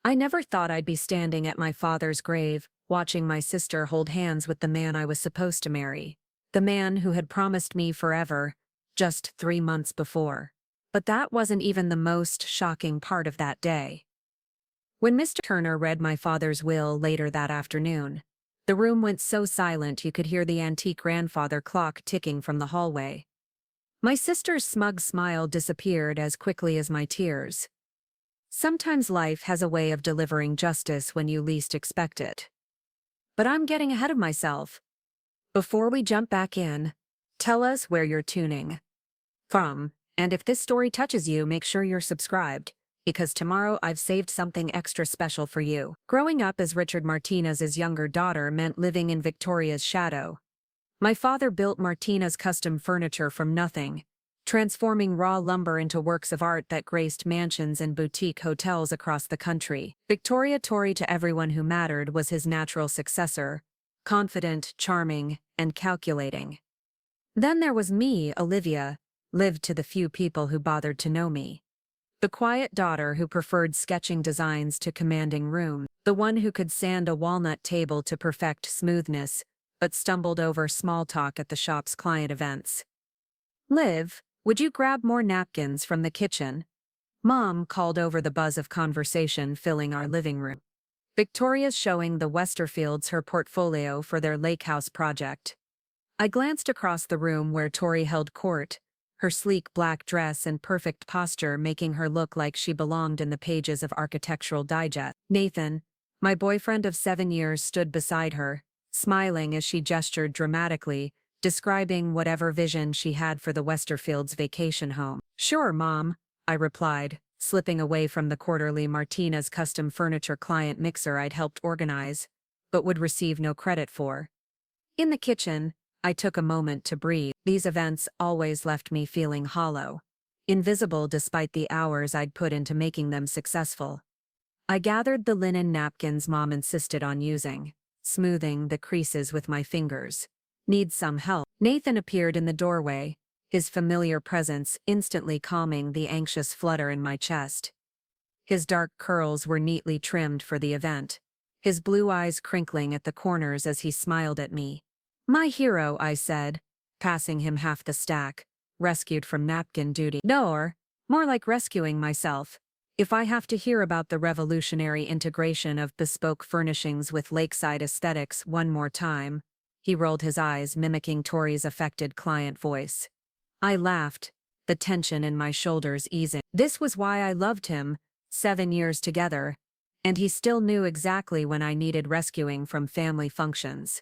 I never thought I'd be standing at my father's grave, watching my sister hold hands with the man I was supposed to marry. The man who had promised me forever, just 3 months before. But that wasn't even the most shocking part of that day. When Mr. Turner read my father's will later that afternoon, the room went so silent you could hear the antique grandfather clock ticking from the hallway. My sister's smug smile disappeared as quickly as my tears. Sometimes life has a way of delivering justice when you least expect it. But I'm getting ahead of myself. Before we jump back in, tell us where you're tuning from, and if this story touches you, make sure you're subscribed, because tomorrow I've saved something extra special for you. Growing up as Richard Martinez's younger daughter meant living in Victoria's shadow. My father built Martinez custom furniture from nothing, transforming raw lumber into works of art that graced mansions and boutique hotels across the country. Tori to everyone who mattered was his natural successor, confident, charming, and calculating. Then there was me, Olivia, lived to the few people who bothered to know me. The quiet daughter who preferred sketching designs to commanding rooms, the one who could sand a walnut table to perfect smoothness, but stumbled over small talk at the shop's client events. "Liv, would you grab more napkins from the kitchen?" Mom called over the buzz of conversation filling our living room. Victoria's showing the Westerfields her portfolio for their lake house project. I glanced across the room where Tori held court, her sleek black dress and perfect posture making her look like she belonged in the pages of Architectural Digest. Nathan, my boyfriend of 7 years, stood beside her, smiling as she gestured dramatically, describing whatever vision she had for the Westerfields vacation home. "Sure, Mom," I replied, slipping away from the quarterly Martinez custom furniture client mixer I'd helped organize, but would receive no credit for. In the kitchen, I took a moment to breathe. These events always left me feeling hollow, invisible despite the hours I'd put into making them successful. I gathered the linen napkins Mom insisted on using, smoothing the creases with my fingers. "Need some help?" Nathan appeared in the doorway, his familiar presence instantly calming the anxious flutter in my chest. His dark curls were neatly trimmed for the event, his blue eyes crinkling at the corners as he smiled at me. "My hero," I said, passing him half the stack, rescued from napkin duty. "No, or more like rescuing myself. If I have to hear about the revolutionary integration of bespoke furnishings with lakeside aesthetics one more time." He rolled his eyes, mimicking Tori's affected client voice. I laughed, the tension in my shoulders easing. This was why I loved him, 7 years together, and he still knew exactly when I needed rescuing from family functions.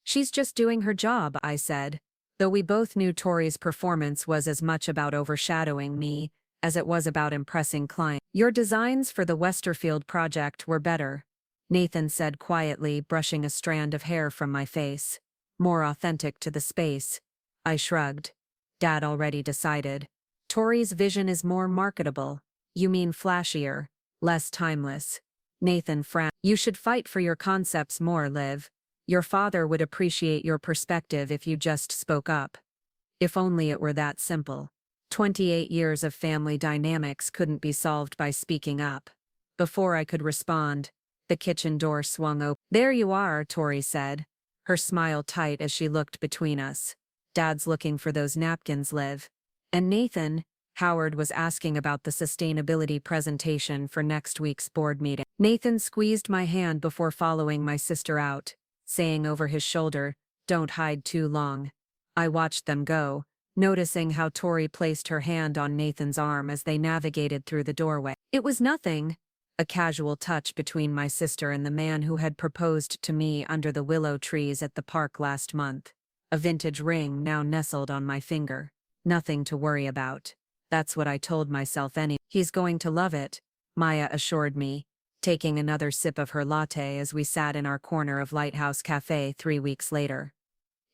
"She's just doing her job," I said, though we both knew Tori's performance was as much about overshadowing me as it was about impressing clients. "Your designs for the Westerfield project were better," Nathan said quietly, brushing a strand of hair from my face. "More authentic to the space." I shrugged. Dad already decided. "Tori's vision is more marketable." "You mean flashier, less timeless." Nathan frowned. "You should fight for your concepts more, Liv. Your father would appreciate your perspective if you just spoke up." If only it were that simple. 28 years of family dynamics couldn't be solved by speaking up. Before I could respond, the kitchen door swung open. "There you are," Tori said, her smile tight as she looked between us. "Dad's looking for those napkins, Liv." "And Nathan," Howard was asking about the sustainability presentation for next week's board meeting. Nathan squeezed my hand before following my sister out, saying over his shoulder, "Don't hide too long." I watched them go, noticing how Tori placed her hand on Nathan's arm as they navigated through the doorway. It was nothing, a casual touch between my sister and the man who had proposed to me under the willow trees at the park last month. A vintage ring now nestled on my finger. Nothing to worry about. That's what I told myself anyway. "He's going to love it," Maya assured me, taking another sip of her latte as we sat in our corner of Lighthouse Cafe 3 weeks later.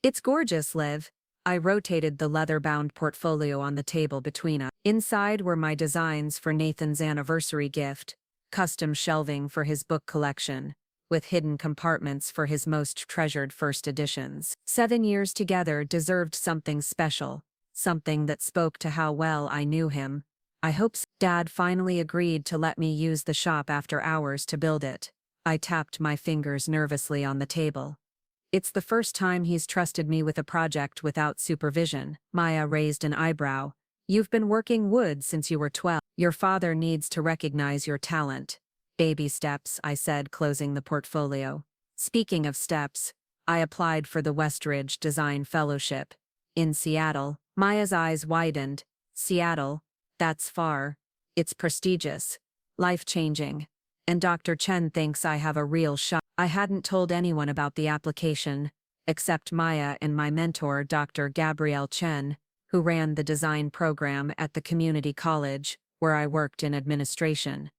"It's gorgeous, Liv." I rotated the leather-bound portfolio on the table between us. Inside were my designs for Nathan's anniversary gift, custom shelving for his book collection, with hidden compartments for his most treasured first editions. 7 years together deserved something special, something that spoke to how well I knew him, I hope so. Dad finally agreed to let me use the shop after hours to build it. I tapped my fingers nervously on the table. It's the first time he's trusted me with a project without supervision. Maya raised an eyebrow. You've been working wood since you were 12. Your father needs to recognize your talent. Baby steps, I said, closing the portfolio. Speaking of steps, I applied for the Westridge Design Fellowship. In Seattle. Maya's eyes widened. Seattle? That's far. It's prestigious. Life-changing. And Dr. Chen thinks I have a real shot. I hadn't told anyone about the application, except Maya and my mentor, Dr. Gabrielle Chen, who ran the design program at the community college, where I worked in administration.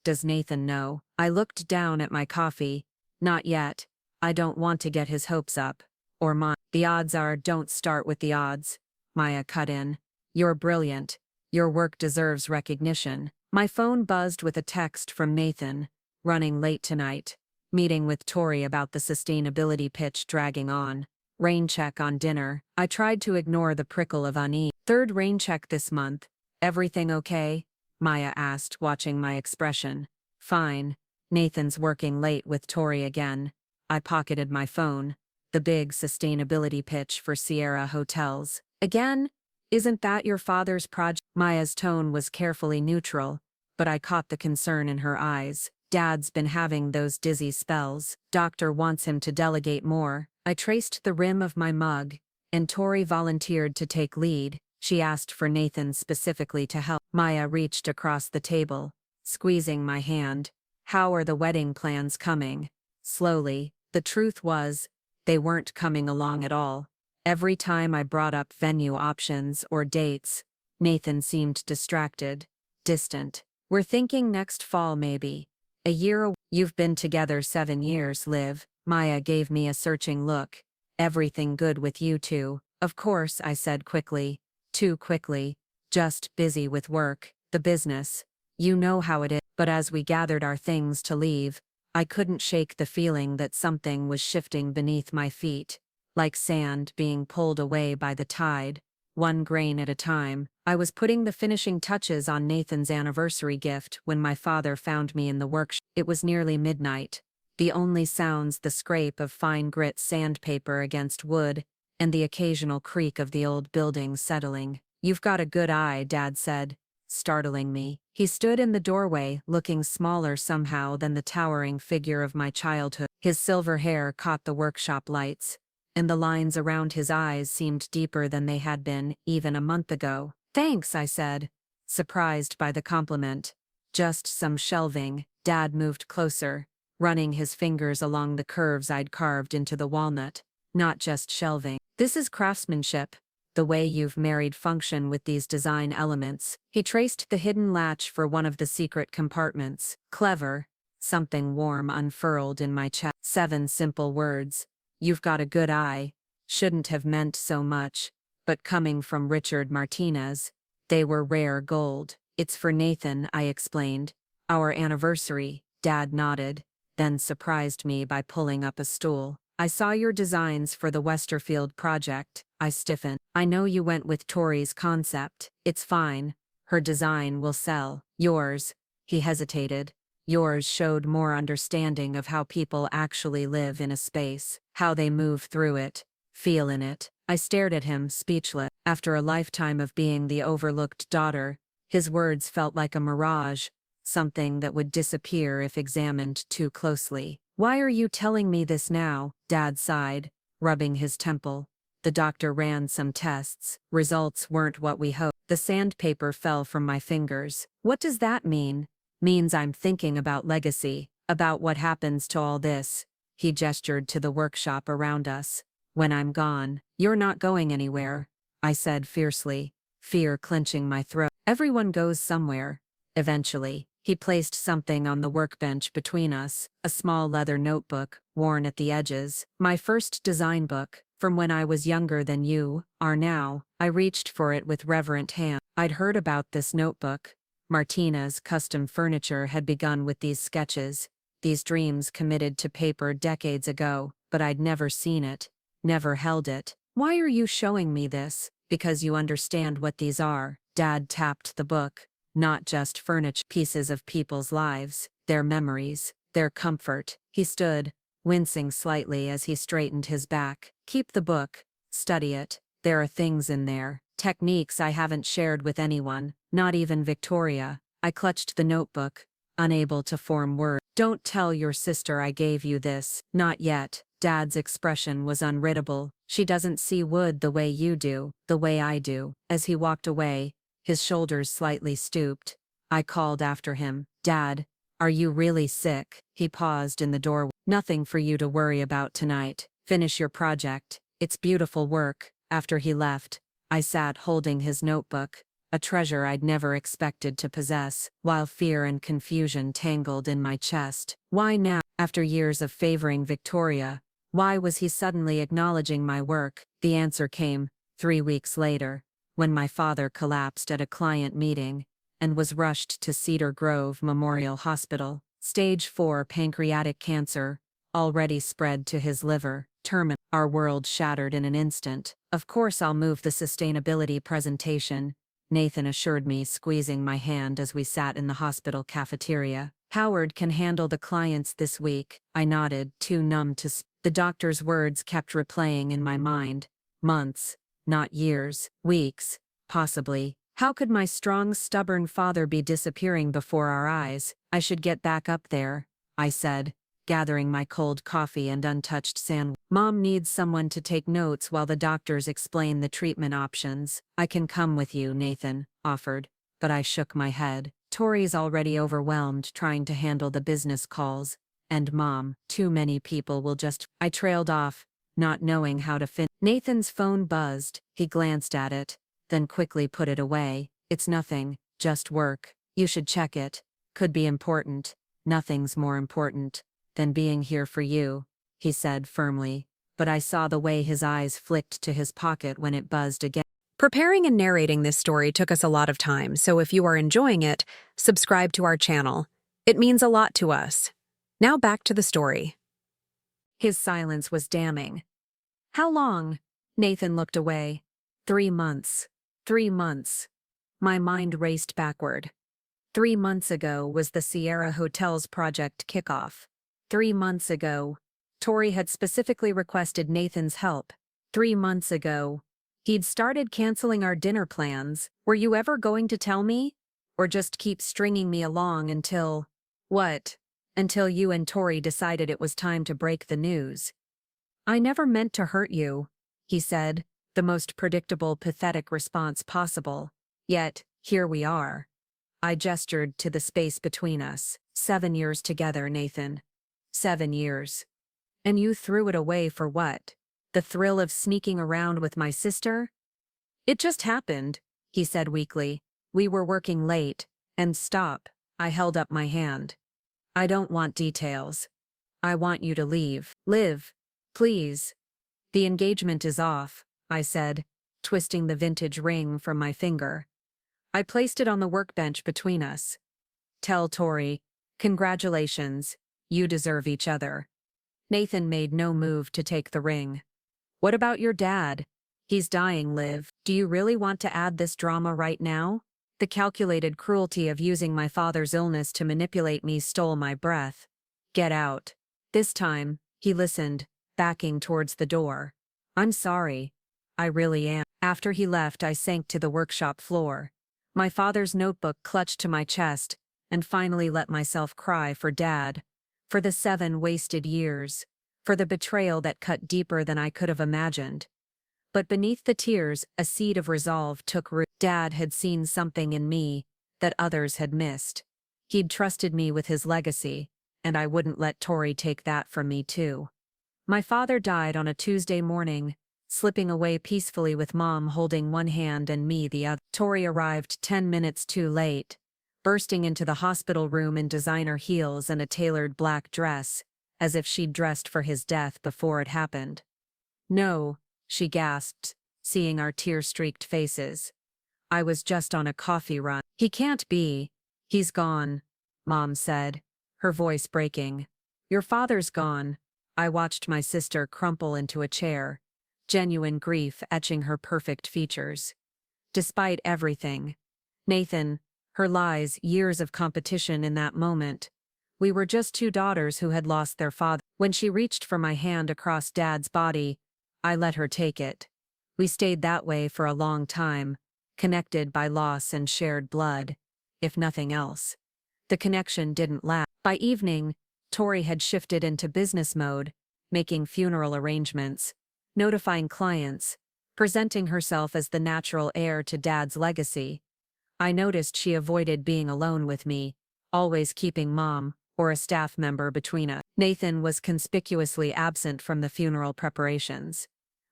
Does Nathan know? I looked down at my coffee. Not yet. I don't want to get his hopes up. Or mine. The odds are, don't start with the odds. Maya cut in. You're brilliant. Your work deserves recognition. My phone buzzed with a text from Nathan. Running late tonight. Meeting with Tori about the sustainability pitch dragging on. Rain check on dinner. I tried to ignore the prickle of unease. Third rain check this month. Everything okay? Maya asked, watching my expression. Fine. Nathan's working late with Tori again. I pocketed my phone. The big sustainability pitch for Sierra Hotels. Again? Isn't that your father's project? Maya's tone was carefully neutral, but I caught the concern in her eyes. Dad's been having those dizzy spells. Doctor wants him to delegate more. I traced the rim of my mug, and Tori volunteered to take lead. She asked for Nathan specifically to help. Maya reached across the table, squeezing my hand. How are the wedding plans coming? Slowly. The truth was, they weren't coming along at all. Every time I brought up venue options or dates, Nathan seemed distracted, distant. We're thinking next fall maybe. A year away. You've been together 7 years, Liv. Maya gave me a searching look. Everything good with you two? Of course, I said quickly. Too quickly. Just busy with work, the business. You know how it is. But as we gathered our things to leave, I couldn't shake the feeling that something was shifting beneath my feet. Like sand being pulled away by the tide, one grain at a time. I was putting the finishing touches on Nathan's anniversary gift when my father found me in the workshop. It was nearly midnight. The only sounds the scrape of fine grit sandpaper against wood, and the occasional creak of the old building settling. You've got a good eye, Dad said, startling me. He stood in the doorway, looking smaller somehow than the towering figure of my childhood. His silver hair caught the workshop lights, and the lines around his eyes seemed deeper than they had been even a month ago. Thanks, I said, surprised by the compliment. Just some shelving. Dad moved closer, running his fingers along the curves I'd carved into the walnut. Not just shelving. This is craftsmanship. The way you've married function with these design elements. He traced the hidden latch for one of the secret compartments. Clever. Something warm unfurled in my chest. 7 simple words. You've got a good eye. Shouldn't have meant so much, but coming from Richard Martinez, they were rare gold. It's for Nathan, I explained. Our anniversary. Dad nodded, then surprised me by pulling up a stool. I saw your designs for the Westerfield project. I stiffened. I know you went with Tori's concept. It's fine. Her design will sell. Yours. He hesitated. Yours showed more understanding of how people actually live in a space, how they move through it, feel in it. I stared at him, speechless. After a lifetime of being the overlooked daughter, his words felt like a mirage, something that would disappear if examined too closely. Why are you telling me this now? Dad sighed, rubbing his temple. The doctor ran some tests. Results weren't what we hoped. The sandpaper fell from my fingers. What does that mean? Means I'm thinking about legacy, about what happens to all this. He gestured to the workshop around us. When I'm gone. You're not going anywhere, I said fiercely, fear clenching my throat. Everyone goes somewhere. Eventually. He placed something on the workbench between us, a small leather notebook, worn at the edges. My first design book, from when I was younger than you are now. I reached for it with reverent hand. I'd heard about this notebook. Martina's custom furniture had begun with these sketches, these dreams committed to paper decades ago, but I'd never seen it, never held it. Why are you showing me this? Because you understand what these are. Dad tapped the book. not just furniture, pieces of people's lives, their memories, their comfort. He stood, wincing slightly as he straightened his back. Keep the book, study it. There are things in there, techniques I haven't shared with anyone, not even Victoria. I clutched the notebook, unable to form words. Don't tell your sister I gave you this. Not yet. Dad's expression was unreadable. She doesn't see wood the way you do, the way I do. As he walked away, his shoulders slightly stooped, I called after him, Dad, are you really sick? He paused in the doorway. Nothing for you to worry about tonight. Finish your project. It's beautiful work. After he left, I sat holding his notebook, a treasure I'd never expected to possess, while fear and confusion tangled in my chest. Why now? After years of favoring Victoria, why was he suddenly acknowledging my work? The answer came 3 weeks later, when my father collapsed at a client meeting and was rushed to Cedar Grove Memorial Hospital. Stage 4 pancreatic cancer, already spread to his liver. Terminal. Our world shattered in an instant. Of course I'll move the sustainability presentation, Nathan assured me, squeezing my hand as we sat in the hospital cafeteria. Howard can handle the clients this week. I nodded, too numb to speak. The doctor's words kept replaying in my mind. Months, not years, weeks, possibly. How could my strong, stubborn father be disappearing before our eyes? I should get back up there, I said, gathering my cold coffee and untouched sandwich. Mom needs someone to take notes while the doctors explain the treatment options. I can come with you, Nathan offered, but I shook my head. Tori's already overwhelmed trying to handle the business calls. And Mom, too many people will just... I trailed off, not knowing how to finish. Nathan's phone buzzed. He glanced at it, then quickly put it away. It's nothing, just work. You should check it. Could be important. Nothing's more important than being here for you, he said firmly, but I saw the way his eyes flicked to his pocket when it buzzed again. Preparing and narrating this story took us a lot of time, so if you are enjoying it, subscribe to our channel. It means a lot to us. Now back to the story. His silence was damning. How long? Nathan looked away. 3 months. 3 months. My mind raced backward. 3 months ago was the Sierra Hotels project kickoff. 3 months ago, Tori had specifically requested Nathan's help. 3 months ago, he'd started canceling our dinner plans. Were you ever going to tell me? Or just keep stringing me along until... What? Until you and Tori decided it was time to break the news. I never meant to hurt you, he said, the most predictable, pathetic response possible. Yet, here we are. I gestured to the space between us. 7 years together, Nathan. 7 years. And you threw it away for what? The thrill of sneaking around with my sister? It just happened, he said weakly. We were working late, and stop. I held up my hand. I don't want details. I want you to leave. Live. Please. The engagement is off, I said, twisting the vintage ring from my finger. I placed it on the workbench between us. Tell Tori, congratulations, you deserve each other. Nathan made no move to take the ring. What about your dad? He's dying, Liv. Do you really want to add this drama right now? The calculated cruelty of using my father's illness to manipulate me stole my breath. Get out. This time, he listened, backing towards the door. I'm sorry. I really am. After he left, I sank to the workshop floor. My father's notebook clutched to my chest, and finally let myself cry for Dad. For the 7 wasted years. For the betrayal that cut deeper than I could have imagined. But beneath the tears, a seed of resolve took root. Dad had seen something in me that others had missed. He'd trusted me with his legacy, and I wouldn't let Tori take that from me too. My father died on a Tuesday morning, slipping away peacefully with Mom holding one hand and me the other. Tori arrived 10 minutes too late, bursting into the hospital room in designer heels and a tailored black dress, as if she'd dressed for his death before it happened. No, she gasped, seeing our tear-streaked faces. I was just on a coffee run. He can't be. He's gone, Mom said, her voice breaking. Your father's gone. I watched my sister crumple into a chair, genuine grief etching her perfect features. Despite everything, Nathan, Her lies, years of competition in that moment. We were just two daughters who had lost their father. When she reached for my hand across Dad's body, I let her take it. We stayed that way for a long time, connected by loss and shared blood, if nothing else. The connection didn't last. By evening, Tori had shifted into business mode, making funeral arrangements, notifying clients, presenting herself as the natural heir to Dad's legacy. I noticed she avoided being alone with me, always keeping Mom or a staff member between us. Nathan was conspicuously absent from the funeral preparations.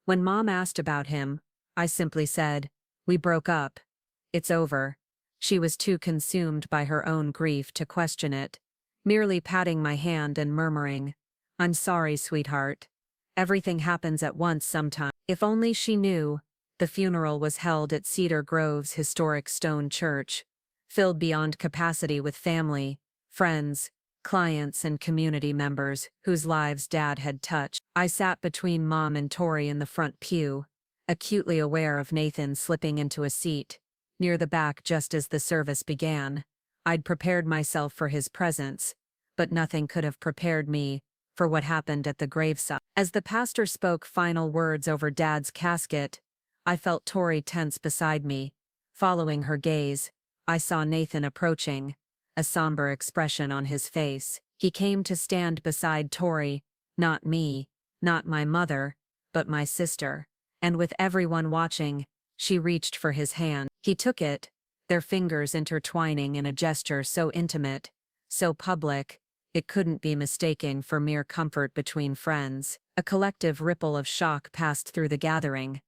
When Mom asked about him, I simply said, "We broke up. It's over." She was too consumed by her own grief to question it, merely patting my hand and murmuring, "I'm sorry, sweetheart. Everything happens at once sometimes." If only she knew, the funeral was held at Cedar Grove's historic stone church, filled beyond capacity with family, friends, clients and community members whose lives Dad had touched. I sat between Mom and Tori in the front pew, acutely aware of Nathan slipping into a seat near the back just as the service began. I'd prepared myself for his presence, but nothing could have prepared me for what happened at the graveside. As the pastor spoke final words over Dad's casket, I felt Tori tense beside me. Following her gaze, I saw Nathan approaching, a somber expression on his face. He came to stand beside Tori, not me, not my mother, but my sister. And with everyone watching, she reached for his hand. He took it, their fingers intertwining in a gesture so intimate, so public, it couldn't be mistaken for mere comfort between friends. A collective ripple of shock passed through the gathering.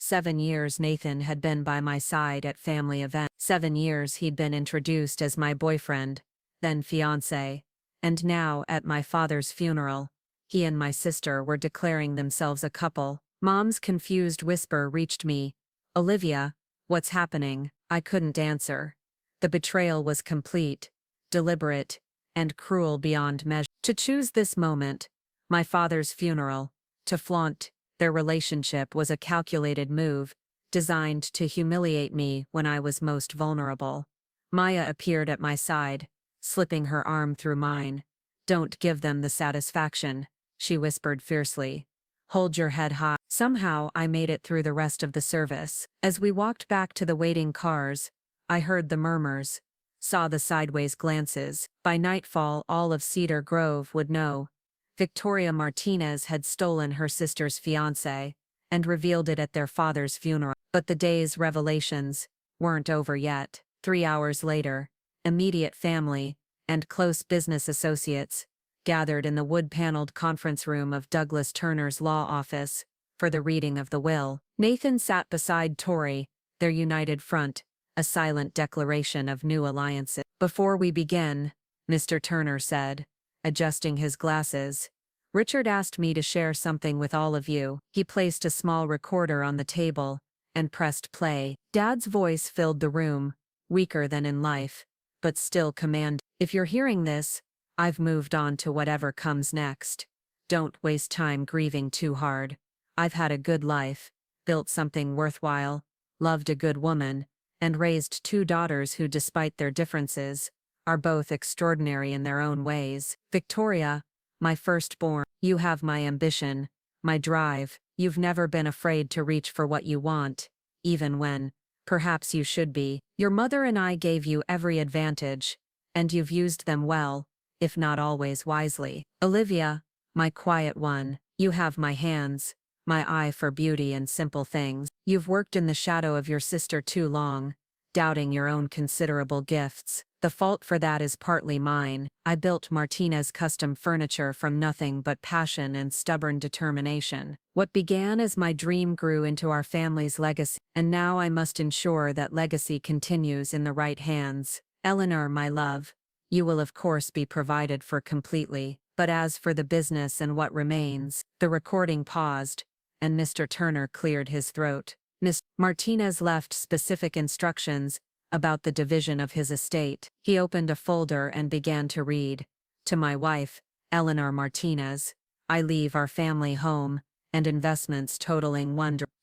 7 years Nathan had been by my side at family events. 7 years he'd been introduced as my boyfriend, then fiancé, and now, at my father's funeral, he and my sister were declaring themselves a couple. Mom's confused whisper reached me, "Olivia, what's happening?" I couldn't answer. The betrayal was complete, deliberate, and cruel beyond measure. To choose this moment, my father's funeral, to flaunt their relationship was a calculated move, designed to humiliate me when I was most vulnerable. Maya appeared at my side, slipping her arm through mine. "Don't give them the satisfaction," she whispered fiercely. "Hold your head high." Somehow I made it through the rest of the service. As we walked back to the waiting cars, I heard the murmurs, saw the sideways glances. By nightfall all of Cedar Grove would know. Victoria Martinez had stolen her sister's fiancé and revealed it at their father's funeral. But the day's revelations weren't over yet. 3 hours later, immediate family and close business associates gathered in the wood-paneled conference room of Douglas Turner's law office for the reading of the will. Nathan sat beside Tori, their united front, a silent declaration of new alliances. "Before we begin," Mr. Turner said, adjusting his glasses, "Richard asked me to share something with all of you." He placed a small recorder on the table and pressed play. Dad's voice filled the room, weaker than in life, but still commanding. "If you're hearing this, I've moved on to whatever comes next. Don't waste time grieving too hard. I've had a good life, built something worthwhile, loved a good woman, and raised 2 daughters who, despite their differences, are both extraordinary in their own ways. Victoria, my firstborn, you have my ambition, my drive. You've never been afraid to reach for what you want, even when, perhaps you should be. Your mother and I gave you every advantage, and you've used them well, if not always wisely. Olivia, my quiet one, you have my hands, my eye for beauty and simple things. You've worked in the shadow of your sister too long, doubting your own considerable gifts. The fault for that is partly mine. I built Martinez custom furniture from nothing but passion and stubborn determination. What began as my dream grew into our family's legacy, and now I must ensure that legacy continues in the right hands. Eleanor, my love, you will of course be provided for completely, but as for the business and what remains." The recording paused, and Mr. Turner cleared his throat. Ms. Martinez left specific instructions about the division of his estate. He opened a folder and began to read. "To my wife, Eleanor Martinez, I leave our family home and investments totaling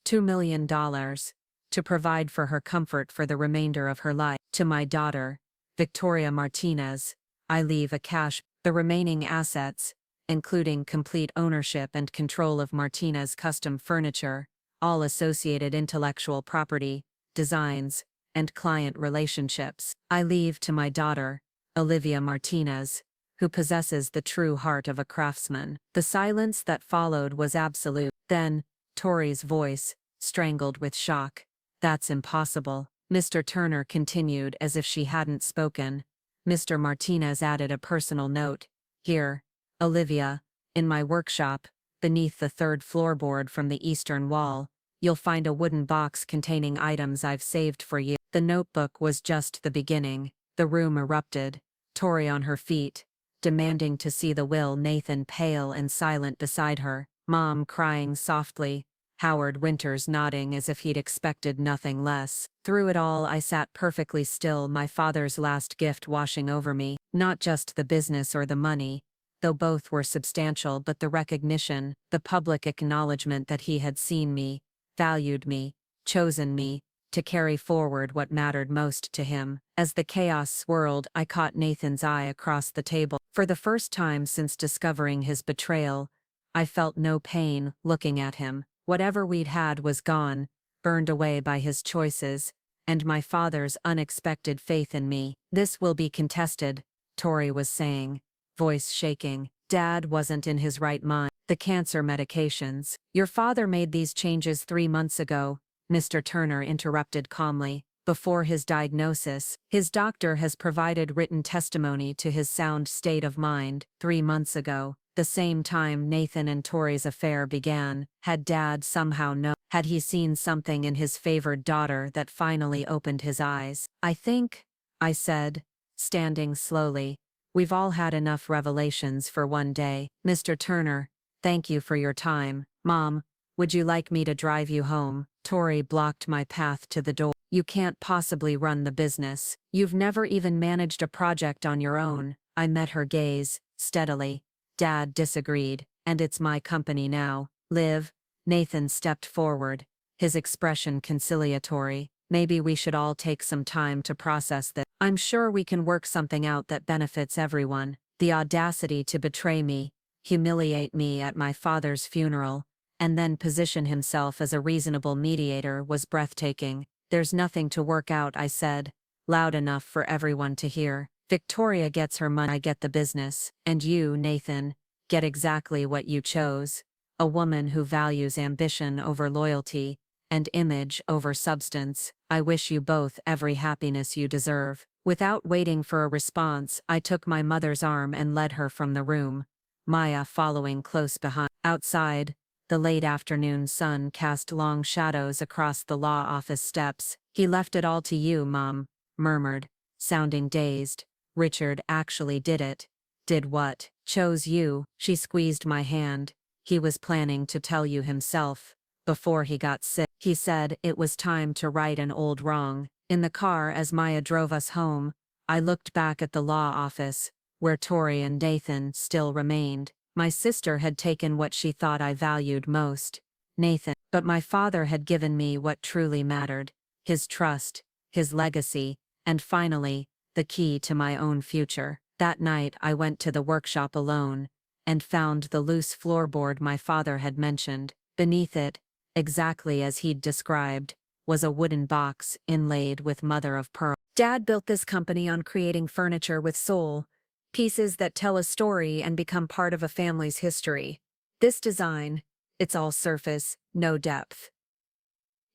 $2 million to provide for her comfort for the remainder of her life. To my daughter, Victoria Martinez, I leave a cash, the remaining assets, including complete ownership and control of Martinez custom furniture, all associated intellectual property, designs, and client relationships. I leave to my daughter, Olivia Martinez, who possesses the true heart of a craftsman. The silence that followed was absolute. Then, Tori's voice, strangled with shock. That's impossible. Mr. Turner continued as if she hadn't spoken. Mr. Martinez added a personal note. Here, Olivia, in my workshop, beneath the third floorboard from the eastern wall, you'll find a wooden box containing items I've saved for you. The notebook was just the beginning. The room erupted. Tori on her feet, demanding to see the will. Nathan pale and silent beside her, Mom crying softly, Howard Winters nodding as if he'd expected nothing less. Through it all I sat perfectly still, my father's last gift washing over me, not just the business or the money, though both were substantial, but the recognition, the public acknowledgement that he had seen me, valued me, chosen me, to carry forward what mattered most to him. As the chaos swirled, I caught Nathan's eye across the table. For the first time since discovering his betrayal, I felt no pain looking at him. Whatever we'd had was gone, burned away by his choices, and my father's unexpected faith in me. This will be contested, Tori was saying, voice shaking. Dad wasn't in his right mind. The cancer medications. Your father made these changes 3 months ago, Mr. Turner interrupted calmly. Before his diagnosis, his doctor has provided written testimony to his sound state of mind. 3 months ago, the same time Nathan and Tori's affair began, had Dad somehow known? Had he seen something in his favored daughter that finally opened his eyes? I think, I said, standing slowly, we've all had enough revelations for one day. Mr. Turner, thank you for your time. Mom, would you like me to drive you home? Tori blocked my path to the door. You can't possibly run the business. You've never even managed a project on your own. I met her gaze, steadily. Dad disagreed, and it's my company now. Liv, Nathan stepped forward, his expression conciliatory. Maybe we should all take some time to process this. I'm sure we can work something out that benefits everyone. The audacity to betray me, humiliate me at my father's funeral, and then position himself as a reasonable mediator was breathtaking. There's nothing to work out, I said, loud enough for everyone to hear. Victoria gets her money, I get the business, and you, Nathan, get exactly what you chose. A woman who values ambition over loyalty, and image over substance. I wish you both every happiness you deserve. Without waiting for a response, I took my mother's arm and led her from the room, Maya following close behind. Outside, the late afternoon sun cast long shadows across the law office steps. He left it all to you, Mom, murmured, sounding dazed. Richard actually did it. Did what? Chose you. She squeezed my hand. He was planning to tell you himself. Before he got sick, he said it was time to right an old wrong. In the car as Maya drove us home, I looked back at the law office, where Tori and Nathan still remained. My sister had taken what she thought I valued most, Nathan, but my father had given me what truly mattered, his trust, his legacy, and finally, the key to my own future. That night I went to the workshop alone, and found the loose floorboard my father had mentioned. Beneath it, exactly as he'd described, was a wooden box inlaid with mother of pearl. Dad built this company on creating furniture with soul, pieces that tell a story and become part of a family's history. This design, it's all surface, no depth.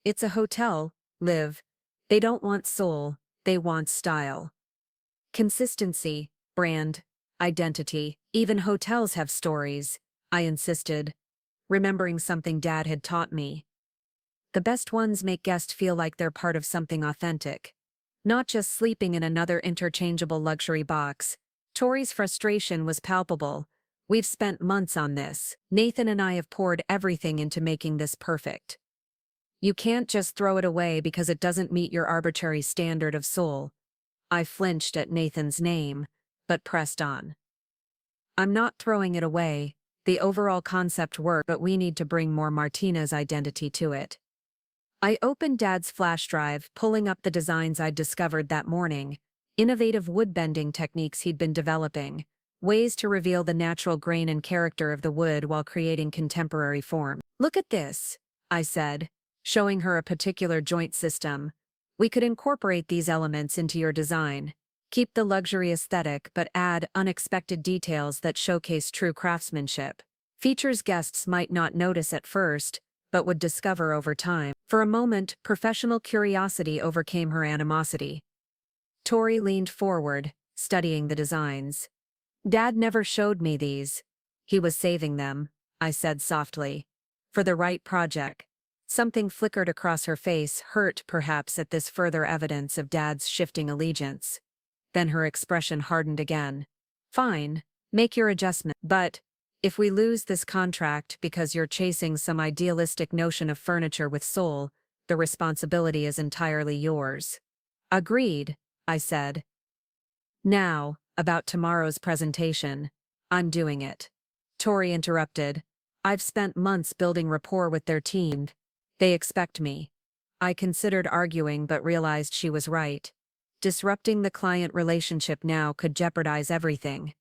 It's a hotel, Liv. They don't want soul, they want style. Consistency, brand, identity. Even hotels have stories, I insisted, remembering something Dad had taught me. The best ones make guests feel like they're part of something authentic, not just sleeping in another interchangeable luxury box. Tori's frustration was palpable. We've spent months on this. Nathan and I have poured everything into making this perfect. You can't just throw it away because it doesn't meet your arbitrary standard of soul. I flinched at Nathan's name, but pressed on. I'm not throwing it away. The overall concept worked, but we need to bring more Martina's identity to it. I opened Dad's flash drive, pulling up the designs I'd discovered that morning. Innovative wood-bending techniques he'd been developing. Ways to reveal the natural grain and character of the wood while creating contemporary form. "Look at this," I said, showing her a particular joint system. "We could incorporate these elements into your design. Keep the luxury aesthetic but add unexpected details that showcase true craftsmanship. Features guests might not notice at first, but would discover over time." For a moment, professional curiosity overcame her animosity. Tori leaned forward, studying the designs. "Dad never showed me these. He was saving them," I said softly. "For the right project." Something flickered across her face, hurt perhaps at this further evidence of Dad's shifting allegiance. Then her expression hardened again. "Fine, make your adjustment. But if we lose this contract because you're chasing some idealistic notion of furniture with soul, the responsibility is entirely yours." "Agreed," I said. "Now, about tomorrow's presentation. I'm doing it." Tori interrupted. "I've spent months building rapport with their team. They expect me." I considered arguing but realized she was right. Disrupting the client relationship now could jeopardize everything.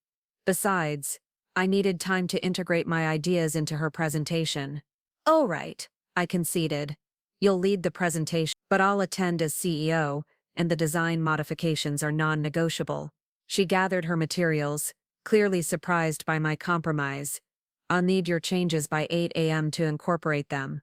Besides, I needed time to integrate my ideas into her presentation. "All right," I conceded. "You'll lead the presentation, but I'll attend as CEO, and the design modifications are non-negotiable." She gathered her materials, clearly surprised by my compromise. "I'll need your changes by 8 a.m. to incorporate them.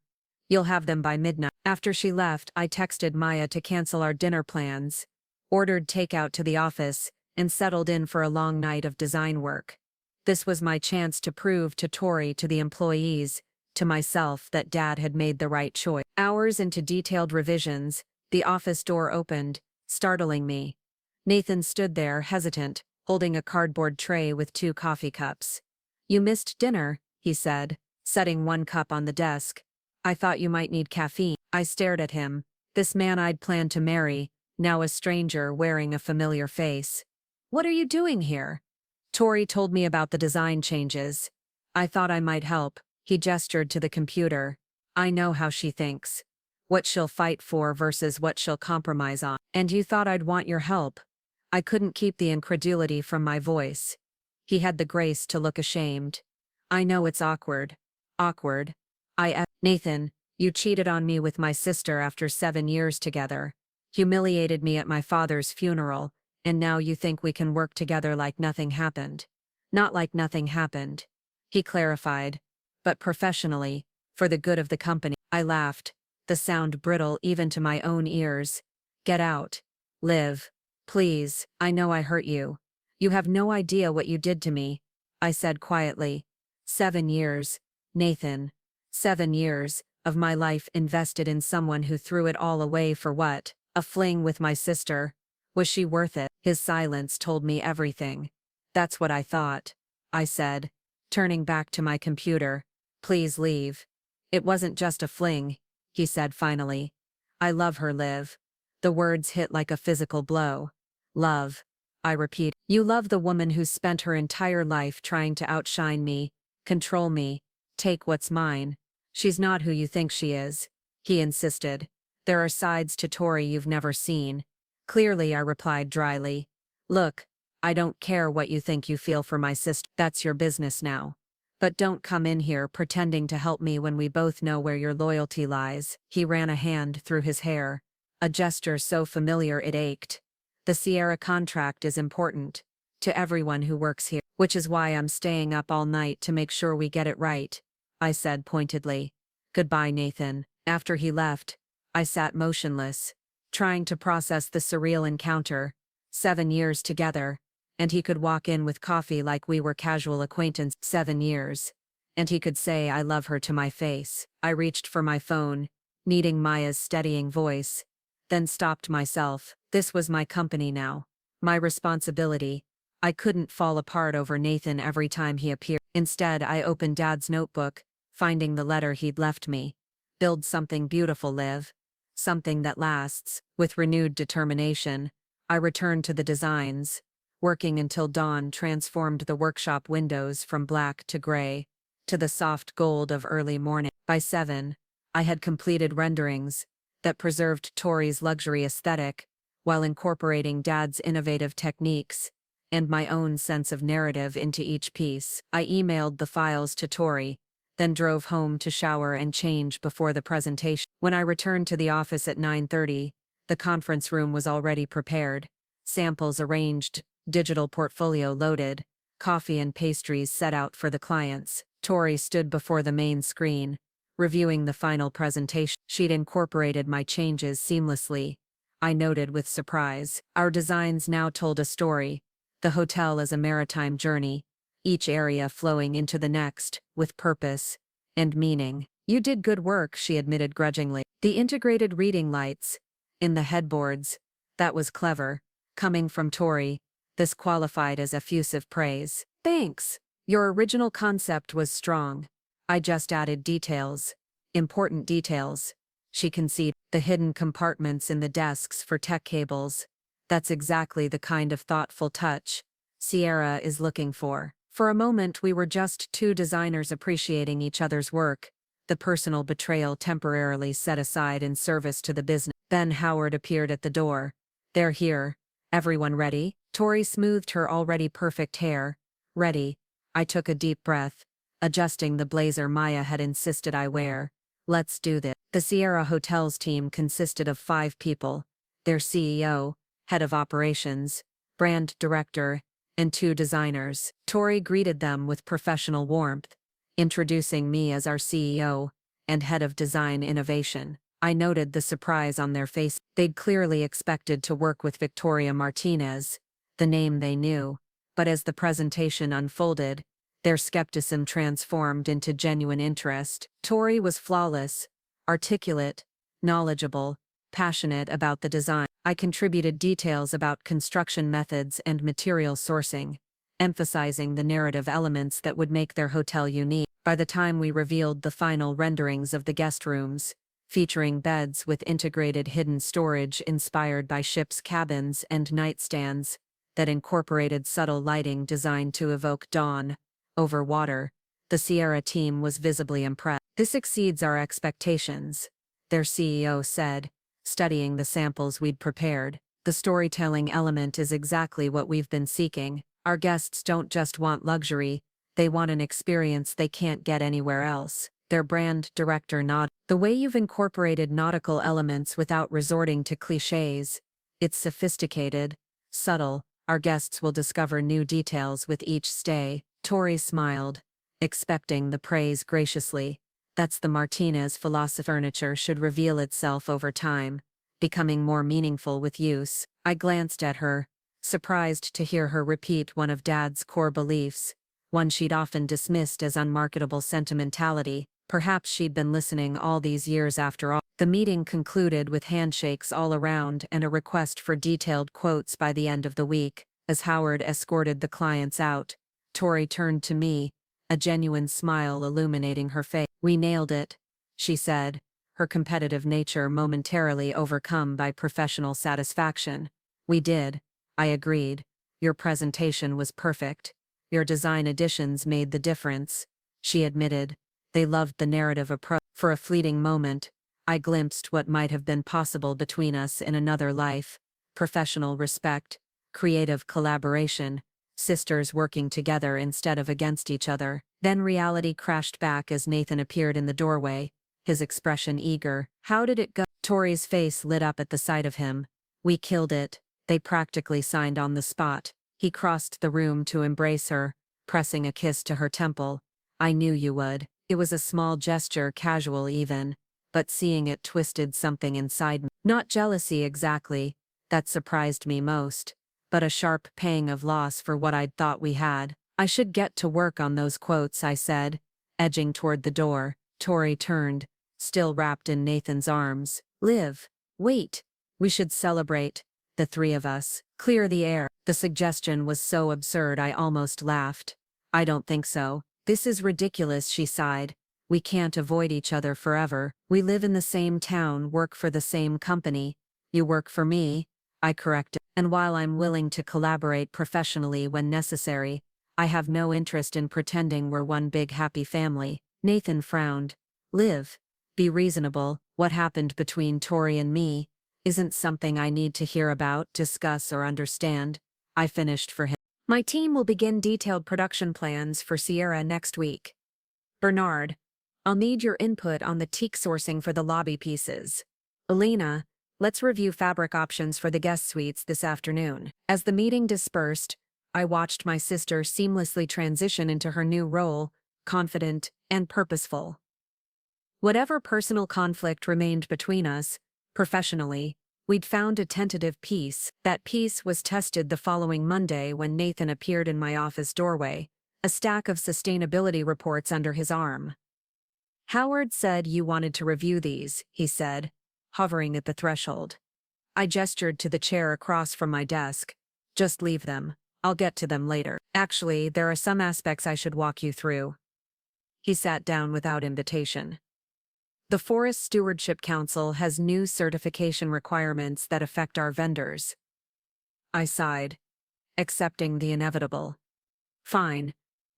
You'll have them by midnight." After she left, I texted Maya to cancel our dinner plans, ordered takeout to the office, and settled in for a long night of design work. This was my chance to prove to Tori, to the employees, to myself that Dad had made the right choice. Hours into detailed revisions, the office door opened, startling me. Nathan stood there, hesitant, holding a cardboard tray with 2 coffee cups. "You missed dinner," he said, setting one cup on the desk. "I thought you might need caffeine." I stared at him, this man I'd planned to marry, now a stranger wearing a familiar face. "What are you doing here?" "Tori told me about the design changes. I thought I might help." He gestured to the computer. "I know how she thinks. What she'll fight for versus what she'll compromise on." "And you thought I'd want your help?" I couldn't keep the incredulity from my voice. He had the grace to look ashamed. "I know it's awkward." "Awkward? Nathan, you cheated on me with my sister after 7 years together. Humiliated me at my father's funeral, and now you think we can work together like nothing happened." "Not like nothing happened," he clarified, "but professionally, for the good of the company." I laughed, the sound brittle even to my own ears. "Get out. Liv. Please, I know I hurt you. You have no idea what you did to me," I said quietly. 7 years, Nathan. 7 years of my life invested in someone who threw it all away for what? A fling with my sister. Was she worth it? His silence told me everything. "That's what I thought," I said, turning back to my computer. "Please leave." "It wasn't just a fling," he said finally. "I love her, Liv." The words hit like a physical blow. "Love," I repeat. "You love the woman who's spent her entire life trying to outshine me, control me, take what's mine. She's not who you think she is," he insisted. "There are sides to Tori you've never seen." "Clearly," I replied dryly. "Look, I don't care what you think you feel for my sister. That's your business now. But don't come in here pretending to help me when we both know where your loyalty lies." He ran a hand through his hair, a gesture so familiar it ached. "The Sierra contract is important to everyone who works here, which is why I'm staying up all night to make sure we get it right," I said pointedly. "Goodbye, Nathan." After he left, I sat motionless, trying to process the surreal encounter. 7 years together, and he could walk in with coffee like we were casual acquaintances. 7 years, and he could say "I love her" to my face. I reached for my phone, needing Maya's steadying voice, then stopped myself. This was my company now, my responsibility. I couldn't fall apart over Nathan every time he appeared. Instead, I opened Dad's notebook, finding the letter he'd left me. "Build something beautiful, Liv. Something that lasts." With renewed determination, I returned to the designs, working until dawn transformed the workshop windows from black to gray, to the soft gold of early morning. By 7, I had completed renderings, that preserved Tori's luxury aesthetic while incorporating Dad's innovative techniques and my own sense of narrative into each piece. I emailed the files to Tori, then drove home to shower and change before the presentation. When I returned to the office at 9:30, the conference room was already prepared, samples arranged, digital portfolio loaded, coffee and pastries set out for the clients. Tori stood before the main screen, reviewing the final presentation. She'd incorporated my changes seamlessly, I noted with surprise. Our designs now told a story, the hotel as a maritime journey, each area flowing into the next, with purpose and meaning. You did good work, she admitted grudgingly. The integrated reading lights in the headboards, that was clever. Coming from Tori, this qualified as effusive praise. Thanks. Your original concept was strong. I just added details. Important details. She conceded. The hidden compartments in the desks for tech cables. That's exactly the kind of thoughtful touch Sierra is looking for. For a moment we were just two designers appreciating each other's work, the personal betrayal temporarily set aside in service to the business. Ben Howard appeared at the door. They're here. Everyone ready? Tori smoothed her already perfect hair. Ready. I took a deep breath, adjusting the blazer Maya had insisted I wear. Let's do this. The Sierra Hotels team consisted of 5 people, their CEO, head of operations, brand director, and 2 designers. Tori greeted them with professional warmth, introducing me as our CEO and head of design innovation. I noted the surprise on their face. They'd clearly expected to work with Victoria Martinez, the name they knew, but as the presentation unfolded, their skepticism transformed into genuine interest. Tori was flawless, articulate, knowledgeable, passionate about the design. I contributed details about construction methods and material sourcing, emphasizing the narrative elements that would make their hotel unique. By the time we revealed the final renderings of the guest rooms, featuring beds with integrated hidden storage inspired by ships' cabins and nightstands that incorporated subtle lighting designed to evoke dawn over water, the Sierra team was visibly impressed. This exceeds our expectations, their CEO said, studying the samples we'd prepared. The storytelling element is exactly what we've been seeking. Our guests don't just want luxury, they want an experience they can't get anywhere else. Their brand director nodded. The way you've incorporated nautical elements without resorting to clichés, it's sophisticated, subtle. Our guests will discover new details with each stay. Tori smiled, expecting the praise graciously. That's the Martinez philosophy. Furniture should reveal itself over time, becoming more meaningful with use. I glanced at her, surprised to hear her repeat one of Dad's core beliefs, one she'd often dismissed as unmarketable sentimentality. Perhaps she'd been listening all these years after all. The meeting concluded with handshakes all around and a request for detailed quotes by the end of the week. As Howard escorted the clients out, Tori turned to me, a genuine smile illuminating her face. We nailed it, she said, her competitive nature momentarily overcome by professional satisfaction. We did, I agreed. Your presentation was perfect. Your design additions made the difference, she admitted. They loved the narrative approach. For a fleeting moment, I glimpsed what might have been possible between us in another life. Professional respect, creative collaboration, sisters working together instead of against each other. Then reality crashed back as Nathan appeared in the doorway, his expression eager. How did it go? Tori's face lit up at the sight of him. We killed it. They practically signed on the spot. He crossed the room to embrace her, pressing a kiss to her temple. I knew you would. It was a small gesture, casual even, but seeing it twisted something inside me. Not jealousy exactly, that surprised me most, but a sharp pang of loss for what I'd thought we had. I should get to work on those quotes, I said, edging toward the door. Tori turned, still wrapped in Nathan's arms. Liv, wait. We should celebrate, the 3 of us. Clear the air. The suggestion was so absurd I almost laughed. I don't think so. This is ridiculous, she sighed. We can't avoid each other forever. We live in the same town, work for the same company. You work for me, I corrected. And while I'm willing to collaborate professionally when necessary, I have no interest in pretending we're one big happy family. Nathan frowned. Liv, Be reasonable. What happened between Tori and me isn't something I need to hear about, discuss, or understand. I finished for him. My team will begin detailed production plans for Sierra next week. Bernard, I'll need your input on the teak sourcing for the lobby pieces. Elena, let's review fabric options for the guest suites this afternoon. As the meeting dispersed, I watched my sister seamlessly transition into her new role, confident and purposeful. Whatever personal conflict remained between us, professionally, we'd found a tentative peace. That peace was tested the following Monday when Nathan appeared in my office doorway, a stack of sustainability reports under his arm. Howard said you wanted to review these, he said, hovering at the threshold. I gestured to the chair across from my desk. Just leave them. I'll get to them later. Actually, there are some aspects I should walk you through. He sat down without invitation. The Forest Stewardship Council has new certification requirements that affect our vendors. I sighed, accepting the inevitable. Fine.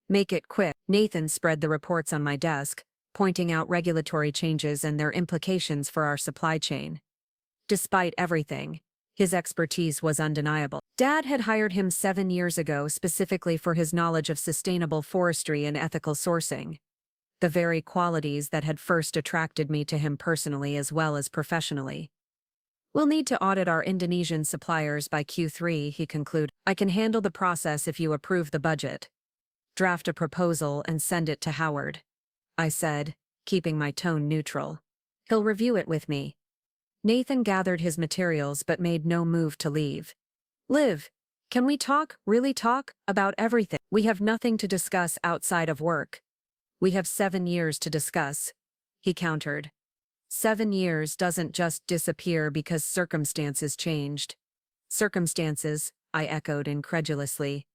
Make it quick. Nathan spread the reports on my desk, pointing out regulatory changes and their implications for our supply chain. Despite everything, his expertise was undeniable. Dad had hired him 7 years ago specifically for his knowledge of sustainable forestry and ethical sourcing. The very qualities that had first attracted me to him personally as well as professionally. We'll need to audit our Indonesian suppliers by Q3, he concluded. I can handle the process if you approve the budget. Draft a proposal and send it to Howard, I said, keeping my tone neutral. He'll review it with me. Nathan gathered his materials but made no move to leave. Liv, can we talk, really talk, about everything? We have nothing to discuss outside of work. We have 7 years to discuss, he countered. 7 years doesn't just disappear because circumstances changed. Circumstances, I echoed incredulously.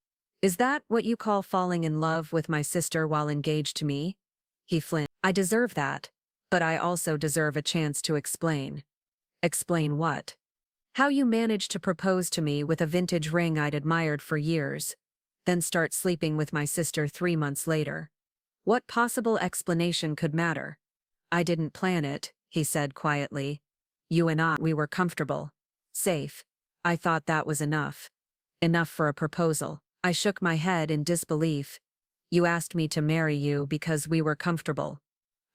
Is that what you call falling in love with my sister while engaged to me? He flinched. I deserve that, but I also deserve a chance to explain. Explain what? How you managed to propose to me with a vintage ring I'd admired for years, then start sleeping with my sister 3 months later. What possible explanation could matter? I didn't plan it, he said quietly. You and we were comfortable. Safe. I thought that was enough. Enough for a proposal. I shook my head in disbelief. You asked me to marry you because we were comfortable.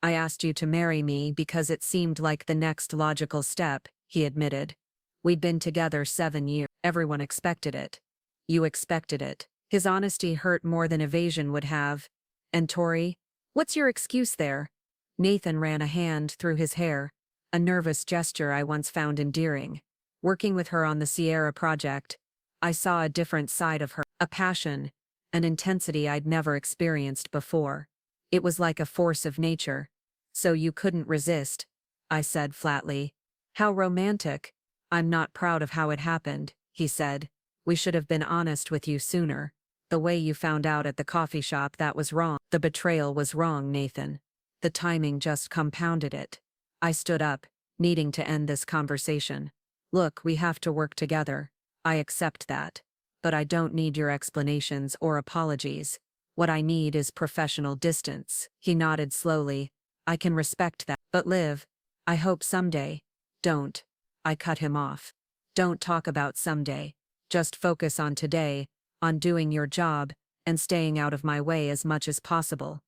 I asked you to marry me because it seemed like the next logical step, he admitted. We'd been together 7 years. Everyone expected it. You expected it. His honesty hurt more than evasion would have. And Tori? What's your excuse there? Nathan ran a hand through his hair, a nervous gesture I once found endearing. Working with her on the Sierra project, I saw a different side of her, a passion, an intensity I'd never experienced before. It was like a force of nature. So you couldn't resist, I said flatly. How romantic. I'm not proud of how it happened, he said. We should have been honest with you sooner. The way you found out at the coffee shop, that was wrong. The betrayal was wrong, Nathan. The timing just compounded it. I stood up, needing to end this conversation. Look, we have to work together. I accept that. But I don't need your explanations or apologies. What I need is professional distance. He nodded slowly. I can respect that. But Liv, I hope someday. Don't. I cut him off. Don't talk about someday. Just focus on today, on doing your job, and staying out of my way as much as possible.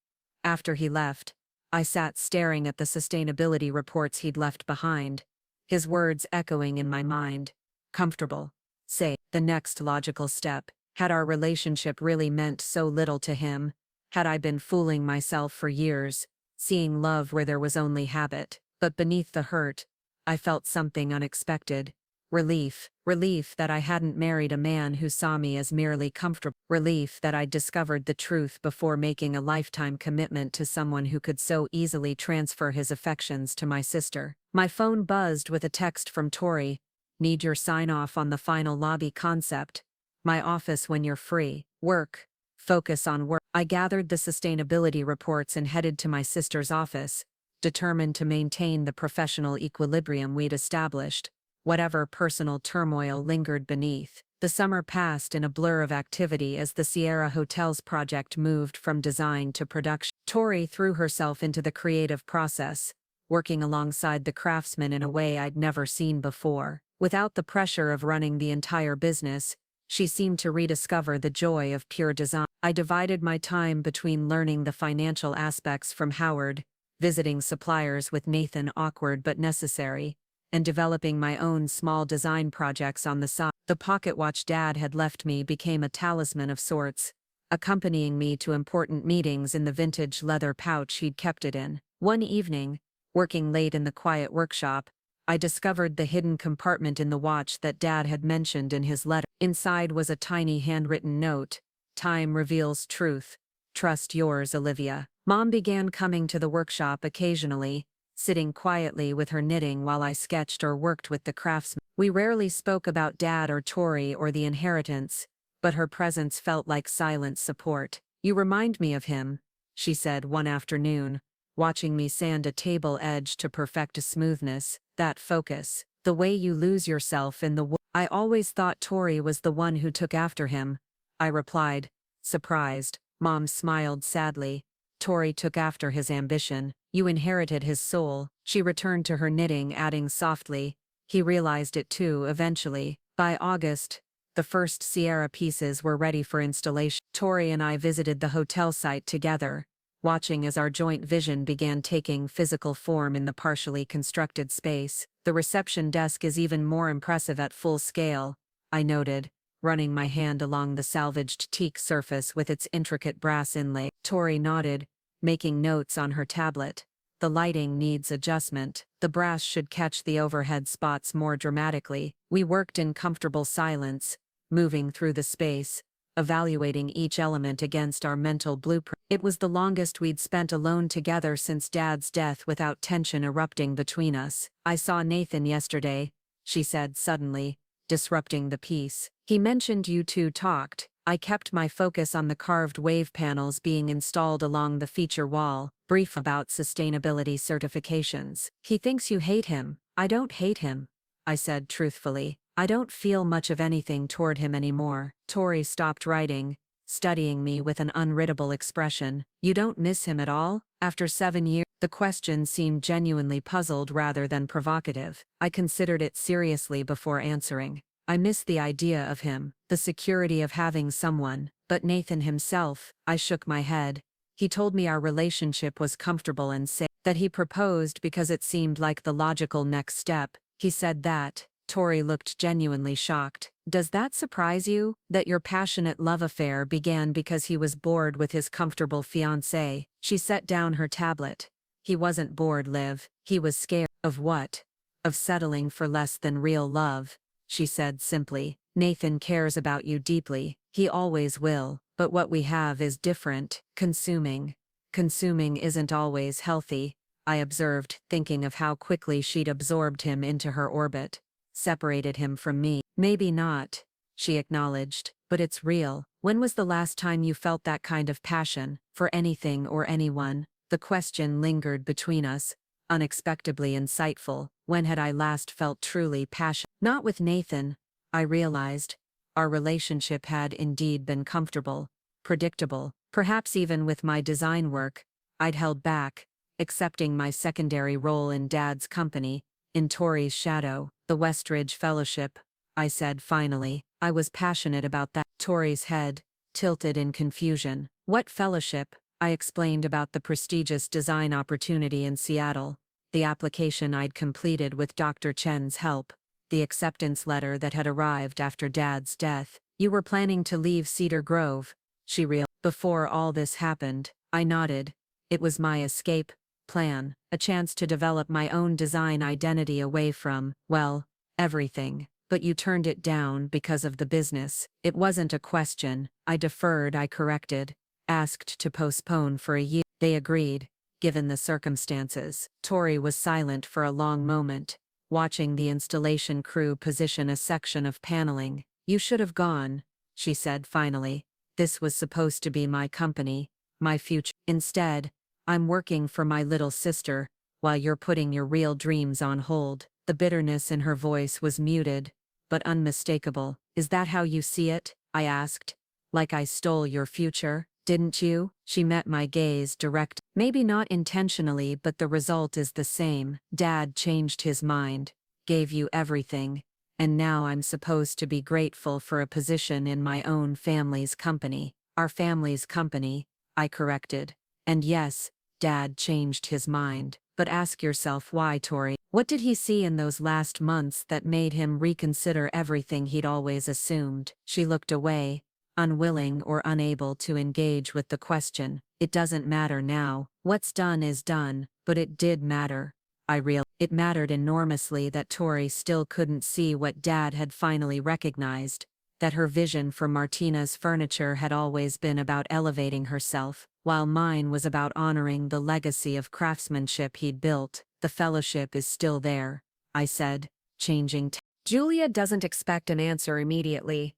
After he left, I sat staring at the sustainability reports he'd left behind, his words echoing in my mind. Comfortable. Say, the next logical step. Had our relationship really meant so little to him? Had I been fooling myself for years, seeing love where there was only habit? But beneath the hurt, I felt something unexpected. Relief. Relief that I hadn't married a man who saw me as merely comfortable. Relief that I'd discovered the truth before making a lifetime commitment to someone who could so easily transfer his affections to my sister. My phone buzzed with a text from Tori. Need your sign-off on the final lobby concept. My office when you're free. Work. Focus on work. I gathered the sustainability reports and headed to my sister's office, determined to maintain the professional equilibrium we'd established, whatever personal turmoil lingered beneath. The summer passed in a blur of activity as the Sierra Hotels project moved from design to production. Tori threw herself into the creative process, working alongside the craftsmen in a way I'd never seen before. Without the pressure of running the entire business, she seemed to rediscover the joy of pure design. I divided my time between learning the financial aspects from Howard, visiting suppliers with Nathan, awkward but necessary, and developing my own small design projects on the side. The pocket watch Dad had left me became a talisman of sorts, accompanying me to important meetings in the vintage leather pouch he'd kept it in. One evening, working late in the quiet workshop, I discovered the hidden compartment in the watch that Dad had mentioned in his letter. Inside was a tiny handwritten note: "Time reveals truth. Trust yours, Olivia." Mom began coming to the workshop occasionally, sitting quietly with her knitting while I sketched or worked with the craftsmen. We rarely spoke about Dad or Tori or the inheritance, but her presence felt like silent support. "You remind me of him," she said one afternoon, watching me sand a table edge to perfect a smoothness. "That focus, the way you lose yourself in the wood." "I always thought Tori was the one who took after him," I replied, surprised. Mom smiled sadly. "Tori took after his ambition. You inherited his soul." She returned to her knitting, adding softly, "He realized it too eventually." By August, the first Sierra pieces were ready for installation. Tori and I visited the hotel site together, watching as our joint vision began taking physical form in the partially constructed space. "The reception desk is even more impressive at full scale," I noted, running my hand along the salvaged teak surface with its intricate brass inlay. Tori nodded, making notes on her tablet. "The lighting needs adjustment. The brass should catch the overhead spots more dramatically." We worked in comfortable silence, moving through the space, evaluating each element against our mental blueprint. It was the longest we'd spent alone together since Dad's death without tension erupting between us. "I saw Nathan yesterday," she said suddenly, disrupting the peace. "He mentioned you two talked." I kept my focus on the carved wave panels being installed along the feature wall, brief about sustainability certifications. "He thinks you hate him." "I don't hate him," I said truthfully. "I don't feel much of anything toward him anymore." Tori stopped writing, studying me with an unreadable expression. "You don't miss him at all? After 7 years?" The question seemed genuinely puzzled rather than provocative. I considered it seriously before answering. "I miss the idea of him, the security of having someone, but Nathan himself." I shook my head. "He told me our relationship was comfortable and safe, that he proposed because it seemed like the logical next step." "He said that?" Tori looked genuinely shocked. "Does that surprise you, that your passionate love affair began because he was bored with his comfortable fiancée?" She set down her tablet. "He wasn't bored, Liv. He was scared." "Of what?" "Of settling for less than real love," she said simply. "Nathan cares about you deeply. He always will. But what we have is different. Consuming. Consuming isn't always healthy," I observed, thinking of how quickly she'd absorbed him into her orbit. "Separated him from me." "Maybe not," she acknowledged, "but it's real." "When was the last time you felt that kind of passion, for anything or anyone?" The question lingered between us, unexpectedly insightful. When had I last felt truly passionate? Not with Nathan, I realized. Our relationship had indeed been comfortable, predictable. Perhaps even with my design work, I'd held back, accepting my secondary role in Dad's company, in Tori's shadow. "The Westridge Fellowship," I said finally. I was passionate about that. Tori's head tilted in confusion. "What fellowship?" I explained about the prestigious design opportunity in Seattle, the application I'd completed with Dr. Chen's help, the acceptance letter that had arrived after Dad's death. "You were planning to leave Cedar Grove," she realized. "Before all this happened," I nodded. "It was my escape plan, a chance to develop my own design identity away from, well, everything." "But you turned it down because of the business." "It wasn't a question. I deferred," I corrected. "Asked to postpone for a year." "They agreed, given the circumstances." Tori was silent for a long moment, watching the installation crew position a section of paneling. "You should have gone," she said finally. "This was supposed to be my company, my future. Instead, I'm working for my little sister, while you're putting your real dreams on hold." The bitterness in her voice was muted, but unmistakable. "Is that how you see it?" I asked. "Like I stole your future?" Didn't you? She met my gaze direct. Maybe not intentionally, but the result is the same. Dad changed his mind, gave you everything, and now I'm supposed to be grateful for a position in my own family's company. Our family's company, I corrected. And yes, Dad changed his mind. But ask yourself why, Tori. What did he see in those last months that made him reconsider everything he'd always assumed? She looked away, unwilling or unable to engage with the question. It doesn't matter now. What's done is done, but it did matter. It mattered enormously that Tori still couldn't see what Dad had finally recognized, that her vision for Martina's furniture had always been about elevating herself, while mine was about honoring the legacy of craftsmanship he'd built. The fellowship is still there, I said, changing. Julia doesn't expect an answer immediately.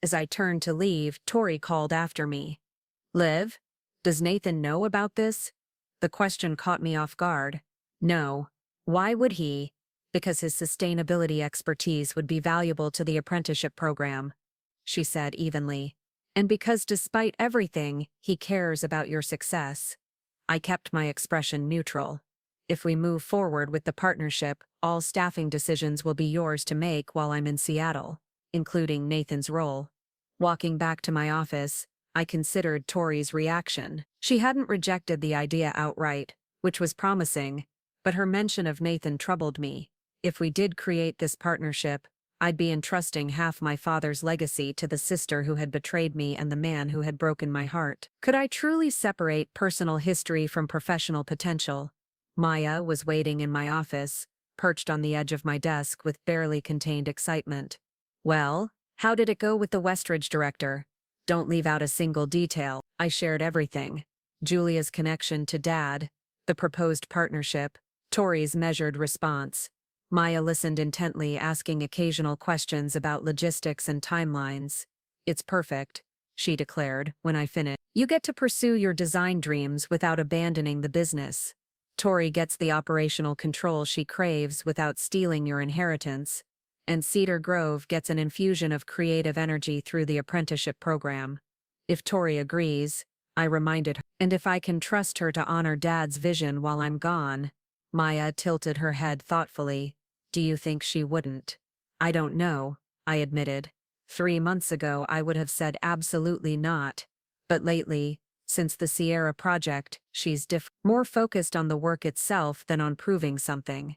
As I turned to leave, Tori called after me. Liv, does Nathan know about this? The question caught me off guard. No. Why would he? Because his sustainability expertise would be valuable to the apprenticeship program, she said evenly. And because despite everything, he cares about your success. I kept my expression neutral. If we move forward with the partnership, all staffing decisions will be yours to make while I'm in Seattle, including Nathan's role. Walking back to my office, I considered Tori's reaction. She hadn't rejected the idea outright, which was promising, but her mention of Nathan troubled me. If we did create this partnership, I'd be entrusting half my father's legacy to the sister who had betrayed me and the man who had broken my heart. Could I truly separate personal history from professional potential? Maya was waiting in my office, perched on the edge of my desk with barely contained excitement. Well, how did it go with the Westridge director? Don't leave out a single detail. I shared everything. Julia's connection to Dad, the proposed partnership, Tori's measured response. Maya listened intently, asking occasional questions about logistics and timelines. It's perfect, she declared, when I finished. You get to pursue your design dreams without abandoning the business. Tori gets the operational control she craves without stealing your inheritance. And Cedar Grove gets an infusion of creative energy through the apprenticeship program. If Tori agrees, I reminded her, and if I can trust her to honor Dad's vision while I'm gone. Maya tilted her head thoughtfully. Do you think she wouldn't? I don't know, I admitted. 3 months ago I would have said absolutely not. But lately, since the Sierra project, she's more focused on the work itself than on proving something.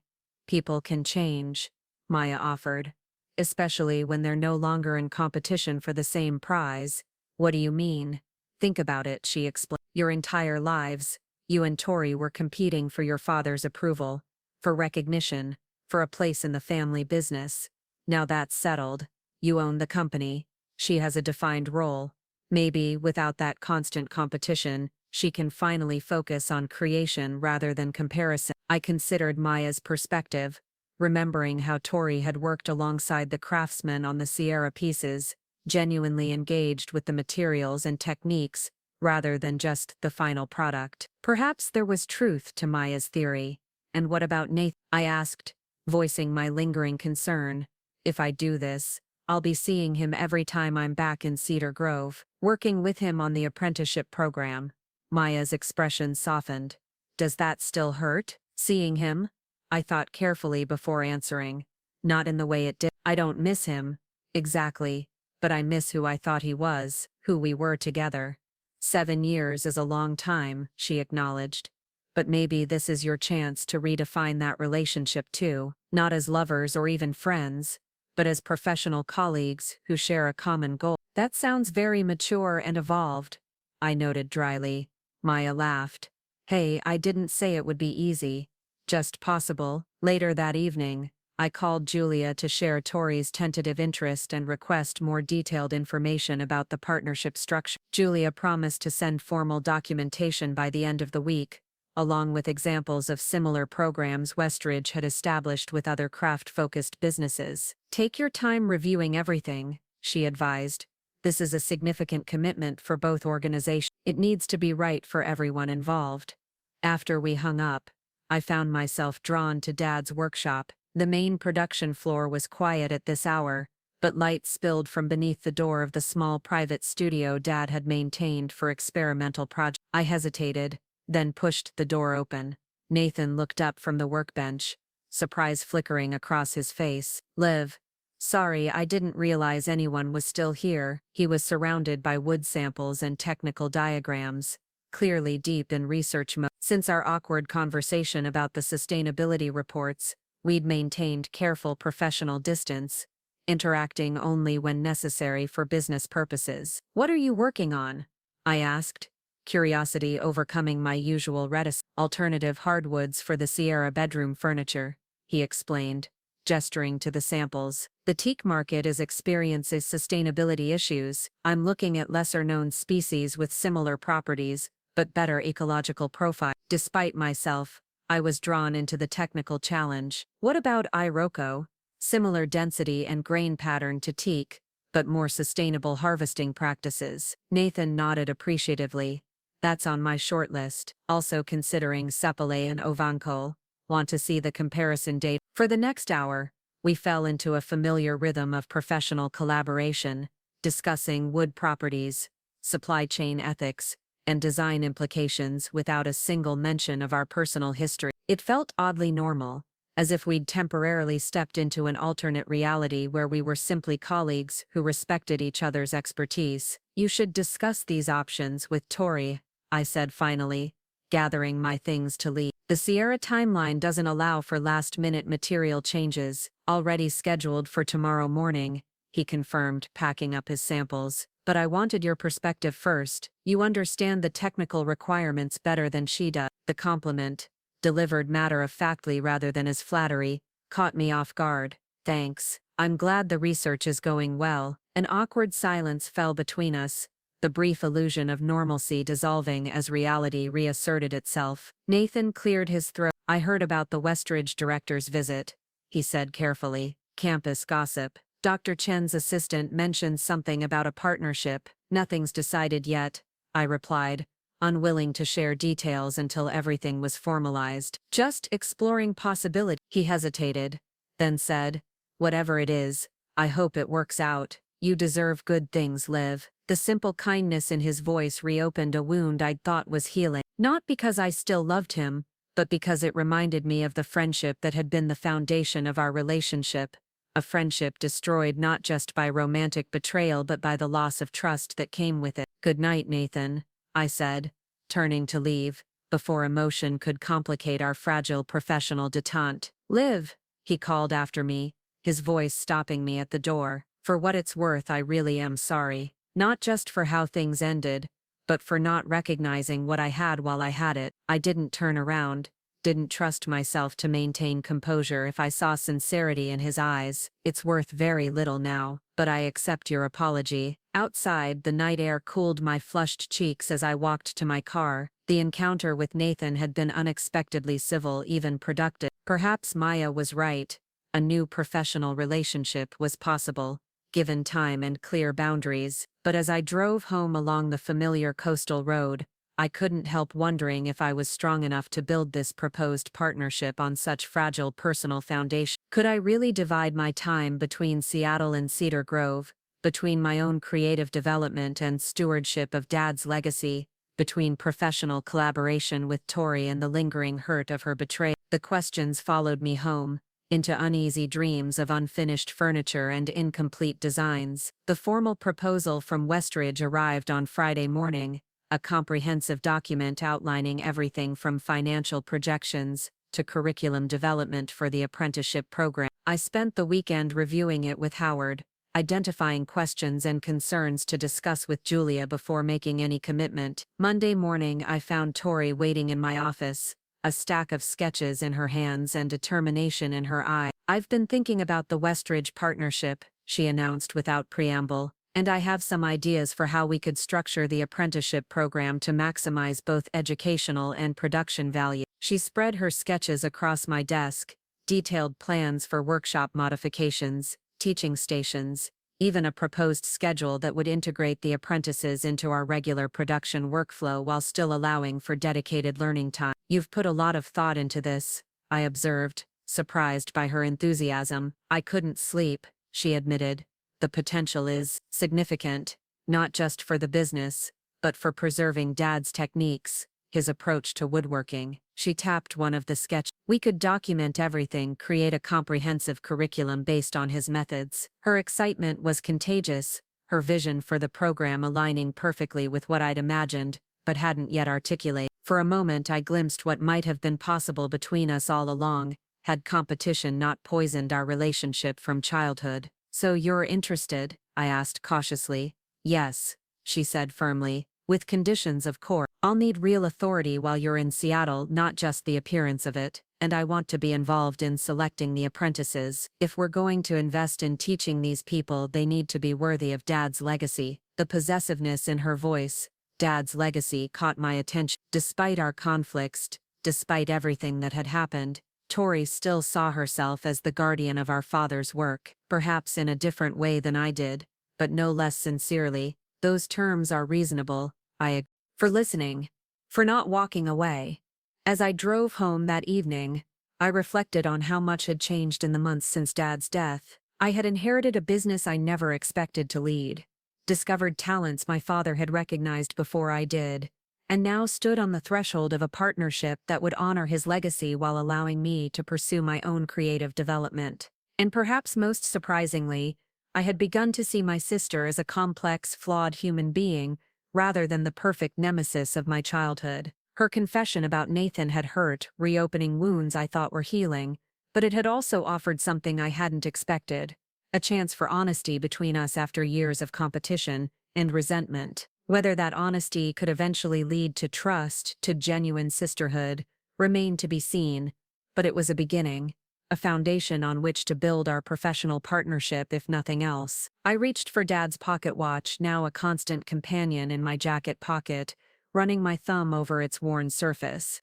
People can change, Maya offered. Especially when they're no longer in competition for the same prize. What do you mean? Think about it, she explained. Your entire lives, you and Tori were competing for your father's approval, for recognition, for a place in the family business. Now that's settled. You own the company. She has a defined role. Maybe, without that constant competition, she can finally focus on creation rather than comparison. I considered Maya's perspective, remembering how Tori had worked alongside the craftsmen on the Sierra pieces, genuinely engaged with the materials and techniques, rather than just the final product. Perhaps there was truth to Maya's theory. And what about Nathan? I asked, voicing my lingering concern. If I do this, I'll be seeing him every time I'm back in Cedar Grove, working with him on the apprenticeship program. Maya's expression softened. Does that still hurt, seeing him? I thought carefully before answering. Not in the way it did. I don't miss him, exactly, but I miss who I thought he was, who we were together. 7 years is a long time, she acknowledged. But maybe this is your chance to redefine that relationship too, not as lovers or even friends, but as professional colleagues who share a common goal. That sounds very mature and evolved, I noted dryly. Maya laughed. Hey, I didn't say it would be easy. Just possible. Later that evening, I called Julia to share Tori's tentative interest and request more detailed information about the partnership structure. Julia promised to send formal documentation by the end of the week, along with examples of similar programs Westridge had established with other craft-focused businesses. Take your time reviewing everything, she advised. This is a significant commitment for both organizations. It needs to be right for everyone involved. After we hung up, I found myself drawn to Dad's workshop. The main production floor was quiet at this hour, but light spilled from beneath the door of the small private studio Dad had maintained for experimental projects. I hesitated, then pushed the door open. Nathan looked up from the workbench, surprise flickering across his face. "Liv. Sorry, I didn't realize anyone was still here." He was surrounded by wood samples and technical diagrams, clearly deep in research mode. Since our awkward conversation about the sustainability reports, we'd maintained careful professional distance, interacting only when necessary for business purposes. "What are you working on?" I asked, curiosity overcoming my usual reticence. "Alternative hardwoods for the Sierra bedroom furniture," he explained, gesturing to the samples. "The teak market experiences sustainability issues. I'm looking at lesser-known species with similar properties, but better ecological profile." Despite myself, I was drawn into the technical challenge. "What about Iroko? Similar density and grain pattern to teak, but more sustainable harvesting practices." Nathan nodded appreciatively. "That's on my short list. Also considering Sepale and Ovankol. Want to see the comparison data?" For the next hour, we fell into a familiar rhythm of professional collaboration, discussing wood properties, supply chain ethics, and design implications without a single mention of our personal history. It felt oddly normal, as if we'd temporarily stepped into an alternate reality where we were simply colleagues who respected each other's expertise. "You should discuss these options with Tori," I said finally, gathering my things to leave. "The Sierra timeline doesn't allow for last-minute material changes, already scheduled for tomorrow morning," he confirmed, packing up his samples. "But I wanted your perspective first. You understand the technical requirements better than she does." The compliment, delivered matter-of-factly rather than as flattery, caught me off guard. "Thanks. I'm glad the research is going well." An awkward silence fell between us, the brief illusion of normalcy dissolving as reality reasserted itself. Nathan cleared his throat. "I heard about the Westridge director's visit," he said carefully. "Campus gossip. Dr. Chen's assistant mentioned something about a partnership." "Nothing's decided yet," I replied, unwilling to share details until everything was formalized. "Just exploring possibility." He hesitated, then said, "Whatever it is, I hope it works out. You deserve good things, Liv." The simple kindness in his voice reopened a wound I'd thought was healing. Not because I still loved him, but because it reminded me of the friendship that had been the foundation of our relationship. A friendship destroyed not just by romantic betrayal but by the loss of trust that came with it. "Good night, Nathan," I said, turning to leave, before emotion could complicate our fragile professional detente. "Liv," he called after me, his voice stopping me at the door. "For what it's worth, I really am sorry. Not just for how things ended, but for not recognizing what I had while I had it. I didn't turn around, didn't trust myself to maintain composure if I saw sincerity in his eyes. It's worth very little now, but I accept your apology." Outside, the night air cooled my flushed cheeks as I walked to my car. The encounter with Nathan had been unexpectedly civil, even productive. Perhaps Maya was right. A new professional relationship was possible, given time and clear boundaries. But as I drove home along the familiar coastal road, I couldn't help wondering if I was strong enough to build this proposed partnership on such fragile personal foundation. Could I really divide my time between Seattle and Cedar Grove, between my own creative development and stewardship of Dad's legacy, between professional collaboration with Tori and the lingering hurt of her betrayal? The questions followed me home, into uneasy dreams of unfinished furniture and incomplete designs. The formal proposal from Westridge arrived on Friday morning, a comprehensive document outlining everything from financial projections to curriculum development for the apprenticeship program. I spent the weekend reviewing it with Howard, identifying questions and concerns to discuss with Julia before making any commitment. Monday morning, I found Tori waiting in my office, a stack of sketches in her hands and determination in her eye. "I've been thinking about the Westridge partnership," she announced without preamble, "and I have some ideas for how we could structure the apprenticeship program to maximize both educational and production value." She spread her sketches across my desk, detailed plans for workshop modifications, teaching stations, even a proposed schedule that would integrate the apprentices into our regular production workflow while still allowing for dedicated learning time. "You've put a lot of thought into this," I observed, surprised by her enthusiasm. "I couldn't sleep," she admitted, The potential is significant, not just for the business, but for preserving Dad's techniques, his approach to woodworking. She tapped one of the sketches. We could document everything, create a comprehensive curriculum based on his methods. Her excitement was contagious, her vision for the program aligning perfectly with what I'd imagined, but hadn't yet articulated. For a moment I glimpsed what might have been possible between us all along, had competition not poisoned our relationship from childhood. "So you're interested?" I asked cautiously. "Yes," she said firmly. "With conditions, of course. I'll need real authority while you're in Seattle, not just the appearance of it, and I want to be involved in selecting the apprentices. If we're going to invest in teaching these people, they need to be worthy of Dad's legacy." The possessiveness in her voice, Dad's legacy, caught my attention. Despite our conflicts, despite everything that had happened, Tori still saw herself as the guardian of our father's work, perhaps in a different way than I did, but no less sincerely. "Those terms are reasonable," I agreed. "For listening, for not walking away." As I drove home that evening, I reflected on how much had changed in the months since Dad's death. I had inherited a business I never expected to lead, discovered talents my father had recognized before I did, and now stood on the threshold of a partnership that would honor his legacy while allowing me to pursue my own creative development. And perhaps most surprisingly, I had begun to see my sister as a complex, flawed human being, rather than the perfect nemesis of my childhood. Her confession about Nathan had hurt, reopening wounds I thought were healing, but it had also offered something I hadn't expected: a chance for honesty between us after years of competition and resentment. Whether that honesty could eventually lead to trust, to genuine sisterhood, remained to be seen, but it was a beginning, a foundation on which to build our professional partnership if nothing else. I reached for Dad's pocket watch, now a constant companion in my jacket pocket, running my thumb over its worn surface.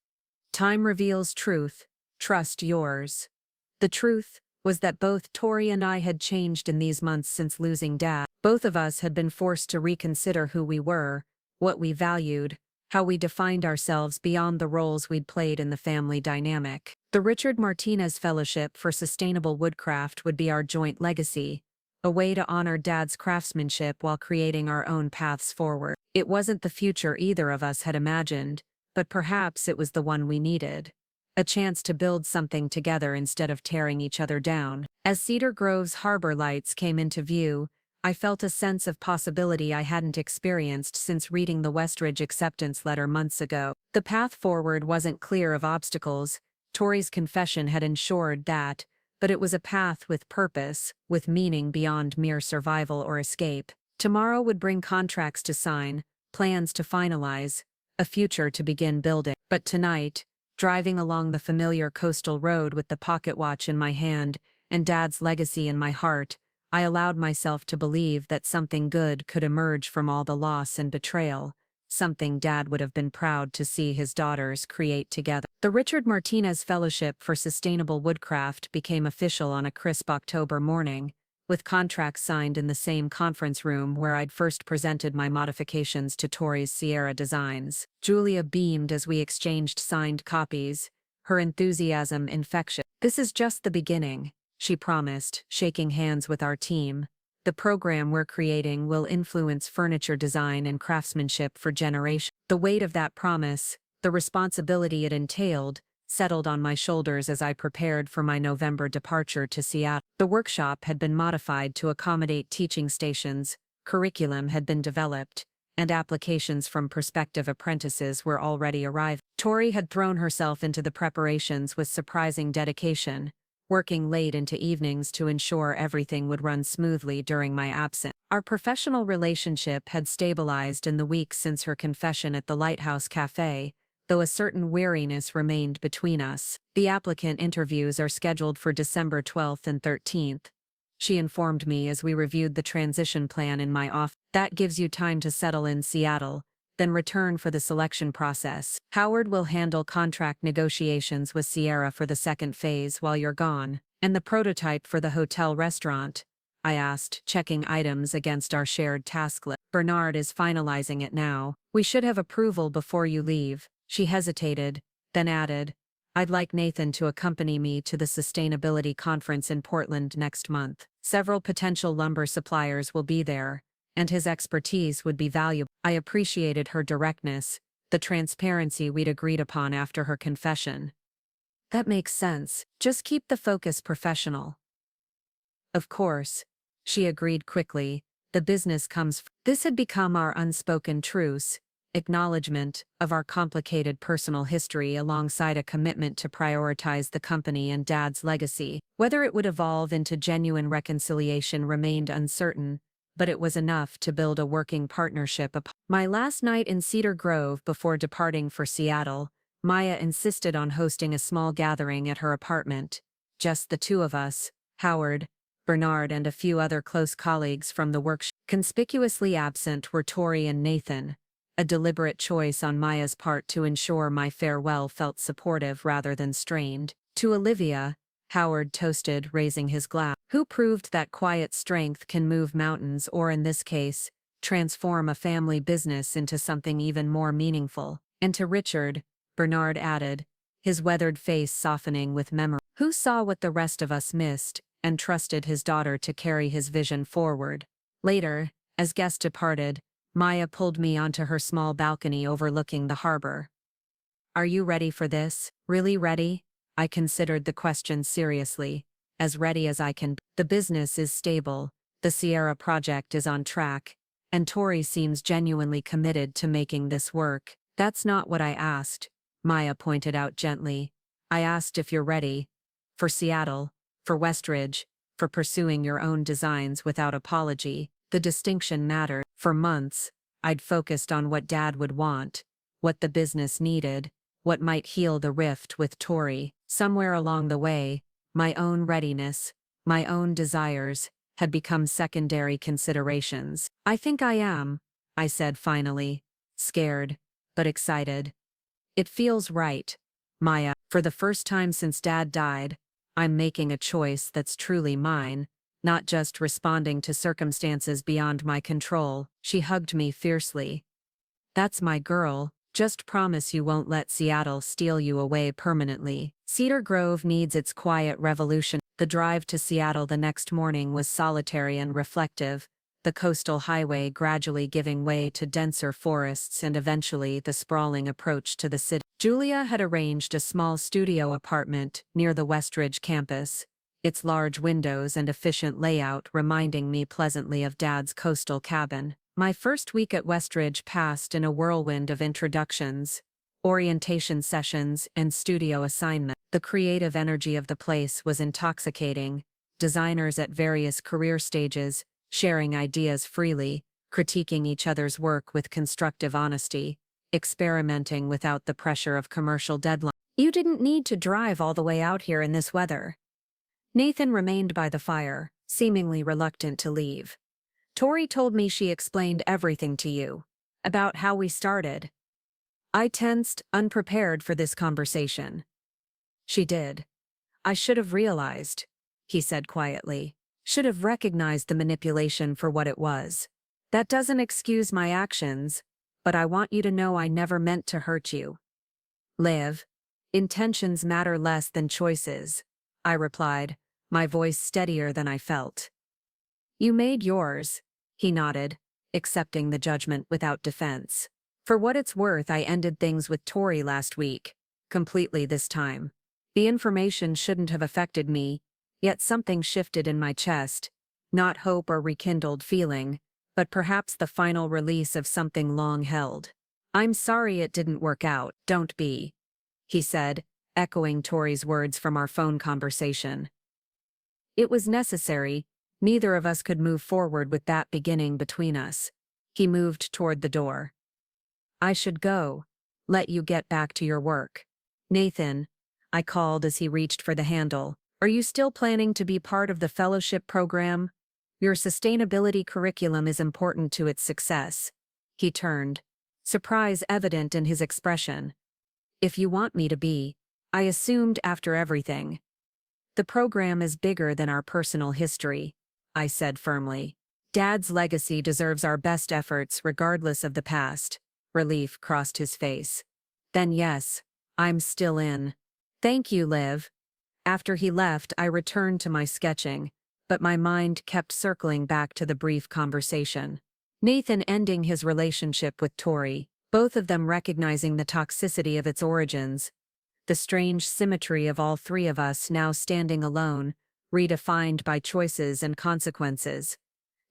"Time reveals truth. Trust yours." The truth was that both Tori and I had changed in these months since losing Dad. Both of us had been forced to reconsider who we were, what we valued, how we defined ourselves beyond the roles we'd played in the family dynamic. The Richard Martinez Fellowship for Sustainable Woodcraft would be our joint legacy, a way to honor Dad's craftsmanship while creating our own paths forward. It wasn't the future either of us had imagined, but perhaps it was the one we needed. A chance to build something together instead of tearing each other down. As Cedar Grove's harbor lights came into view, I felt a sense of possibility I hadn't experienced since reading the Westridge acceptance letter months ago. The path forward wasn't clear of obstacles. Tori's confession had ensured that, but it was a path with purpose, with meaning beyond mere survival or escape. Tomorrow would bring contracts to sign, plans to finalize, a future to begin building. But tonight, driving along the familiar coastal road with the pocket watch in my hand and Dad's legacy in my heart, I allowed myself to believe that something good could emerge from all the loss and betrayal, something Dad would have been proud to see his daughters create together. The Richard Martinez Fellowship for Sustainable Woodcraft became official on a crisp October morning, with contracts signed in the same conference room where I'd first presented my modifications to Tori's Sierra designs. Julia beamed as we exchanged signed copies, her enthusiasm infectious. "This is just the beginning," she promised, shaking hands with our team. "The program we're creating will influence furniture design and craftsmanship for generations." The weight of that promise, the responsibility it entailed, settled on my shoulders as I prepared for my November departure to Seattle. The workshop had been modified to accommodate teaching stations, curriculum had been developed, and applications from prospective apprentices were already arriving. Tori had thrown herself into the preparations with surprising dedication, working late into evenings to ensure everything would run smoothly during my absence. Our professional relationship had stabilized in the weeks since her confession at the Lighthouse Cafe, though a certain weariness remained between us. "The applicant interviews are scheduled for December 12th and 13th, she informed me as we reviewed the transition plan in my office. "That gives you time to settle in Seattle, then return for the selection process. Howard will handle contract negotiations with Sierra for the second phase while you're gone." "And the prototype for the hotel restaurant?" I asked, checking items against our shared task list. "Bernard is finalizing it now. We should have approval before you leave." She hesitated, then added, "I'd like Nathan to accompany me to the sustainability conference in Portland next month." Several potential lumber suppliers will be there, and his expertise would be valuable. I appreciated her directness, the transparency we'd agreed upon after her confession. That makes sense. Just keep the focus professional. Of course, she agreed quickly. The business comes first. This had become our unspoken truce, acknowledgement of our complicated personal history alongside a commitment to prioritize the company and Dad's legacy. Whether it would evolve into genuine reconciliation remained uncertain, but it was enough to build a working partnership. My last night in Cedar Grove before departing for Seattle, Maya insisted on hosting a small gathering at her apartment. Just the two of us, Howard, Bernard and a few other close colleagues from the workshop. Conspicuously absent were Tori and Nathan, a deliberate choice on Maya's part to ensure my farewell felt supportive rather than strained. To Olivia, Howard toasted, raising his glass, who proved that quiet strength can move mountains or, in this case, transform a family business into something even more meaningful. And to Richard, Bernard added, his weathered face softening with memory, who saw what the rest of us missed and trusted his daughter to carry his vision forward. Later, as guests departed, Maya pulled me onto her small balcony overlooking the harbor. Are you ready for this? Really ready? I considered the question seriously. As ready as I can be. The business is stable, the Sierra project is on track, and Tori seems genuinely committed to making this work. That's not what I asked, Maya pointed out gently. I asked if you're ready. For Seattle, for Westridge, for pursuing your own designs without apology. The distinction mattered. For months, I'd focused on what Dad would want, what the business needed, what might heal the rift with Tori. Somewhere along the way, my own readiness, my own desires, had become secondary considerations. I think I am, I said finally, scared, but excited. It feels right, Maya. For the first time since Dad died, I'm making a choice that's truly mine, not just responding to circumstances beyond my control. She hugged me fiercely. That's my girl. Just promise you won't let Seattle steal you away permanently. Cedar Grove needs its quiet revolution. The drive to Seattle the next morning was solitary and reflective, the coastal highway gradually giving way to denser forests and eventually the sprawling approach to the city. Julia had arranged a small studio apartment near the Westridge campus, its large windows and efficient layout reminding me pleasantly of Dad's coastal cabin. My first week at Westridge passed in a whirlwind of introductions, orientation sessions, and studio assignments. The creative energy of the place was intoxicating, designers at various career stages, sharing ideas freely, critiquing each other's work with constructive honesty, experimenting without the pressure of commercial deadlines. You didn't need to drive all the way out here in this weather. Nathan remained by the fire, seemingly reluctant to leave. Tori told me she explained everything to you, about how we started. I tensed, unprepared for this conversation. She did. I should have realized, he said quietly. Should have recognized the manipulation for what it was. That doesn't excuse my actions, but I want you to know I never meant to hurt you. Liv, intentions matter less than choices, I replied, my voice steadier than I felt. You made yours, he nodded, accepting the judgment without defense. For what it's worth, I ended things with Tori last week, completely this time. The information shouldn't have affected me, yet something shifted in my chest, not hope or rekindled feeling, but perhaps the final release of something long held. I'm sorry it didn't work out, don't be, he said, echoing Tori's words from our phone conversation. It was necessary, neither of us could move forward with that beginning between us. He moved toward the door. I should go. Let you get back to your work. Nathan, I called as he reached for the handle. Are you still planning to be part of the fellowship program? Your sustainability curriculum is important to its success. He turned, surprise evident in his expression. If you want me to be, I assumed after everything. The program is bigger than our personal history, I said firmly. Dad's legacy deserves our best efforts regardless of the past. Relief crossed his face. Then yes, I'm still in. Thank you, Liv. After he left, I returned to my sketching, but my mind kept circling back to the brief conversation. Nathan ending his relationship with Tori, both of them recognizing the toxicity of its origins, the strange symmetry of all three of us now standing alone, redefined by choices and consequences,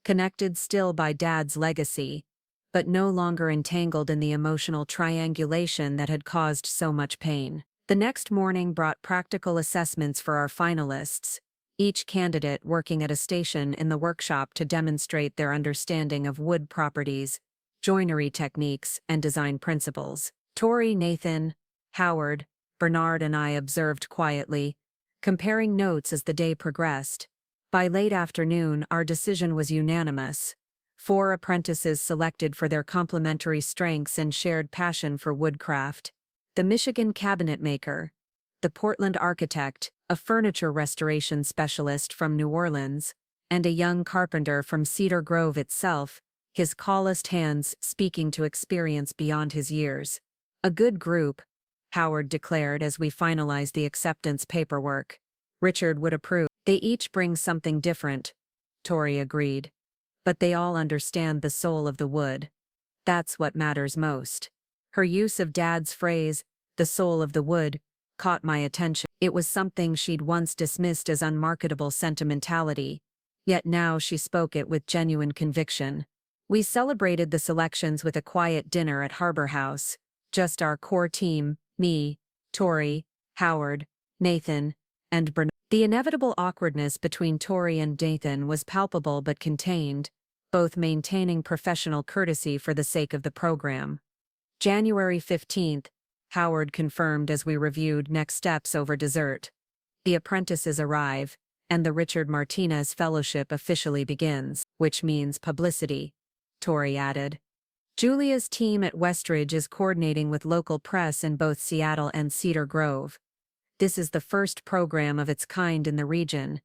connected still by Dad's legacy, but no longer entangled in the emotional triangulation that had caused so much pain. The next morning brought practical assessments for our finalists, each candidate working at a station in the workshop to demonstrate their understanding of wood properties, joinery techniques, and design principles. Tori, Nathan, Howard, Bernard and I observed quietly, comparing notes as the day progressed. By late afternoon, our decision was unanimous. 4 apprentices selected for their complementary strengths and shared passion for woodcraft. The Michigan cabinet maker, the Portland architect, a furniture restoration specialist from New Orleans, and a young carpenter from Cedar Grove itself, his calloused hands speaking to experience beyond his years. A good group, Howard declared as we finalized the acceptance paperwork. Richard would approve. They each bring something different, Tori agreed. But they all understand the soul of the wood. That's what matters most. Her use of Dad's phrase, the soul of the wood, caught my attention. It was something she'd once dismissed as unmarketable sentimentality, yet now she spoke it with genuine conviction. We celebrated the selections with a quiet dinner at Harbor House, just our core team, me, Tori, Howard, Nathan, and Bernard. The inevitable awkwardness between Tori and Nathan was palpable but contained, both maintaining professional courtesy for the sake of the program. January 15th, Howard confirmed as we reviewed next steps over dessert. The apprentices arrive, and the Richard Martinez Fellowship officially begins, which means publicity, Tori added. Julia's team at Westridge is coordinating with local press in both Seattle and Cedar Grove. This is the first program of its kind in the region.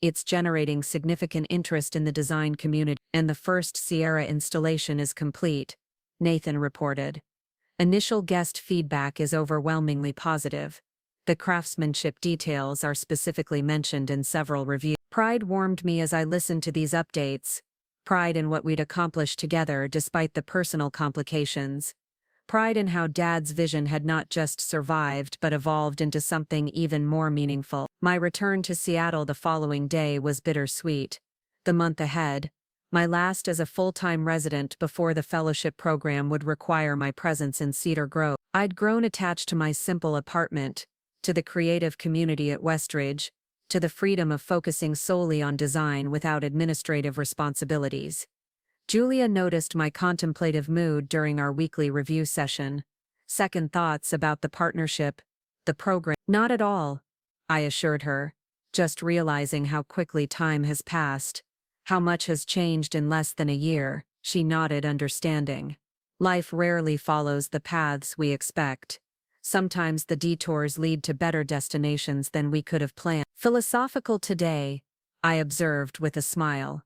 It's generating significant interest in the design community, and the first Sierra installation is complete, Nathan reported. Initial guest feedback is overwhelmingly positive. The craftsmanship details are specifically mentioned in several reviews. Pride warmed me as I listened to these updates. Pride in what we'd accomplished together despite the personal complications. Pride in how Dad's vision had not just survived but evolved into something even more meaningful. My return to Seattle the following day was bittersweet. The month ahead, my last as a full-time resident before the fellowship program would require my presence in Cedar Grove. I'd grown attached to my simple apartment, to the creative community at Westridge, to the freedom of focusing solely on design without administrative responsibilities. Julia noticed my contemplative mood during our weekly review session. Second thoughts about the partnership, the program. Not at all, I assured her, just realizing how quickly time has passed. How much has changed in less than a year. She nodded, understanding. Life rarely follows the paths we expect. Sometimes the detours lead to better destinations than we could have planned. Philosophical today, I observed with a smile.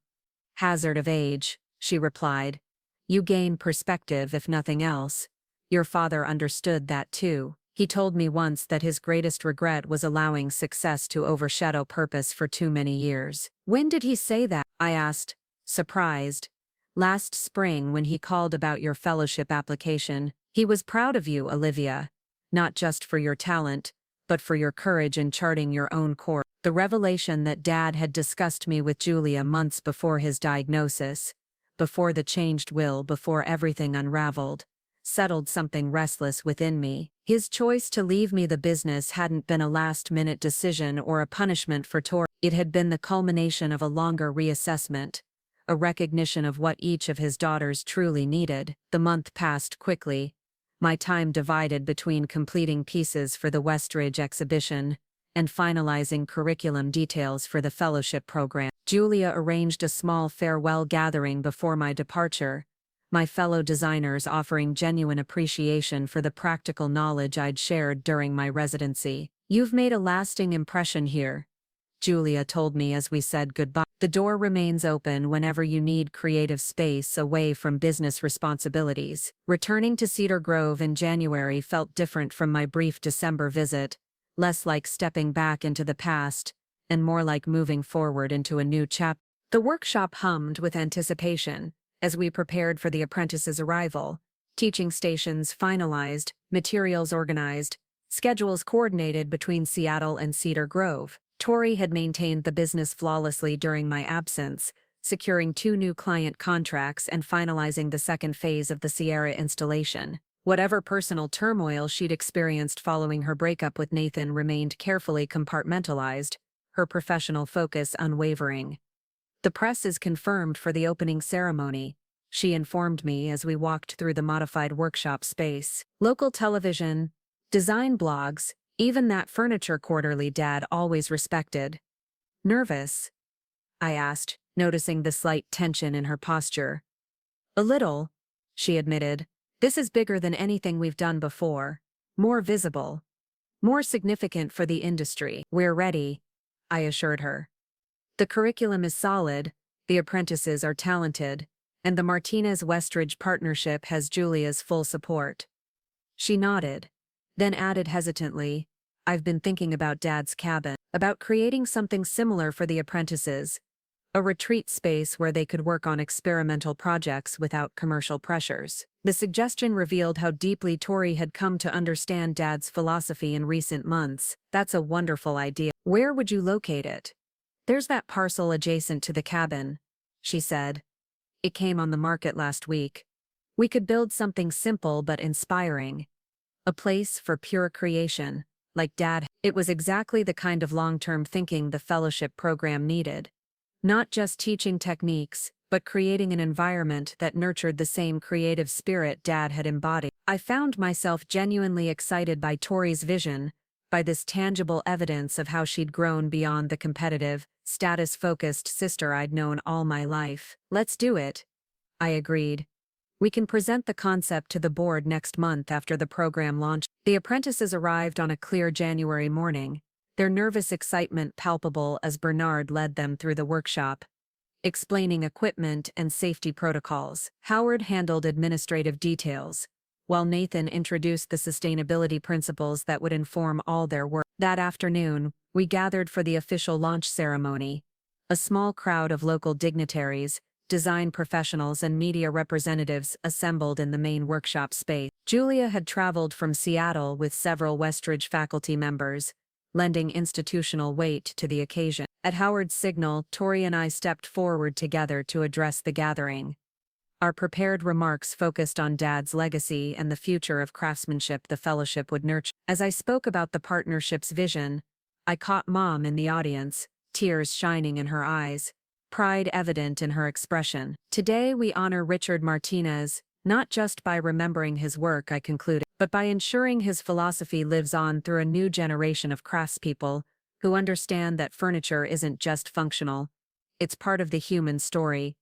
Hazard of age, she replied. You gain perspective if nothing else. Your father understood that too. He told me once that his greatest regret was allowing success to overshadow purpose for too many years. When did he say that? I asked, surprised. Last spring when he called about your fellowship application. He was proud of you, Olivia. Not just for your talent, but for your courage in charting your own course. The revelation that Dad had discussed me with Julia months before his diagnosis, before the changed will, before everything unraveled, settled something restless within me. His choice to leave me the business hadn't been a last-minute decision or a punishment for Tori. It had been the culmination of a longer reassessment, a recognition of what each of his daughters truly needed. The month passed quickly, my time divided between completing pieces for the Westridge exhibition and finalizing curriculum details for the fellowship program. Julia arranged a small farewell gathering before my departure, my fellow designers offering genuine appreciation for the practical knowledge I'd shared during my residency. You've made a lasting impression here, Julia told me as we said goodbye. The door remains open whenever you need creative space away from business responsibilities. Returning to Cedar Grove in January felt different from my brief December visit, less like stepping back into the past, and more like moving forward into a new chapter. The workshop hummed with anticipation as we prepared for the apprentice's arrival. Teaching stations finalized, materials organized, schedules coordinated between Seattle and Cedar Grove. Tori had maintained the business flawlessly during my absence, securing 2 new client contracts and finalizing the second phase of the Sierra installation. Whatever personal turmoil she'd experienced following her breakup with Nathan remained carefully compartmentalized, her professional focus unwavering. "The press is confirmed for the opening ceremony," she informed me as we walked through the modified workshop space. "Local television, design blogs, even that furniture quarterly Dad always respected." "Nervous?" I asked, noticing the slight tension in her posture. "A little," she admitted. "This is bigger than anything we've done before. More visible. More significant for the industry." "We're ready," I assured her. "The curriculum is solid, the apprentices are talented, and the Martinez-Westridge partnership has Julia's full support." She nodded, then added hesitantly, "I've been thinking about Dad's cabin, about creating something similar for the apprentices. A retreat space where they could work on experimental projects without commercial pressures." The suggestion revealed how deeply Tori had come to understand Dad's philosophy in recent months. "That's a wonderful idea. Where would you locate it?" "There's that parcel adjacent to the cabin," she said. "It came on the market last week. We could build something simple but inspiring. A place for pure creation, like Dad." It was exactly the kind of long-term thinking the fellowship program needed. Not just teaching techniques, but creating an environment that nurtured the same creative spirit Dad had embodied. I found myself genuinely excited by Tori's vision, by this tangible evidence of how she'd grown beyond the competitive, status-focused sister I'd known all my life. "Let's do it," I agreed. "We can present the concept to the board next month after the program launched." The apprentices arrived on a clear January morning, their nervous excitement palpable as Bernard led them through the workshop, explaining equipment and safety protocols. Howard handled administrative details, while Nathan introduced the sustainability principles that would inform all their work. That afternoon, we gathered for the official launch ceremony. A small crowd of local dignitaries, design professionals and media representatives assembled in the main workshop space. Julia had traveled from Seattle with several Westridge faculty members, lending institutional weight to the occasion. At Howard's signal, Tori and I stepped forward together to address the gathering. Our prepared remarks focused on Dad's legacy and the future of craftsmanship the fellowship would nurture. As I spoke about the partnership's vision, I caught Mom in the audience, tears shining in her eyes, pride evident in her expression. "Today we honor Richard Martinez, not just by remembering his work," I concluded, "but by ensuring his philosophy lives on through a new generation of craftspeople who understand that furniture isn't just functional, it's part of the human story,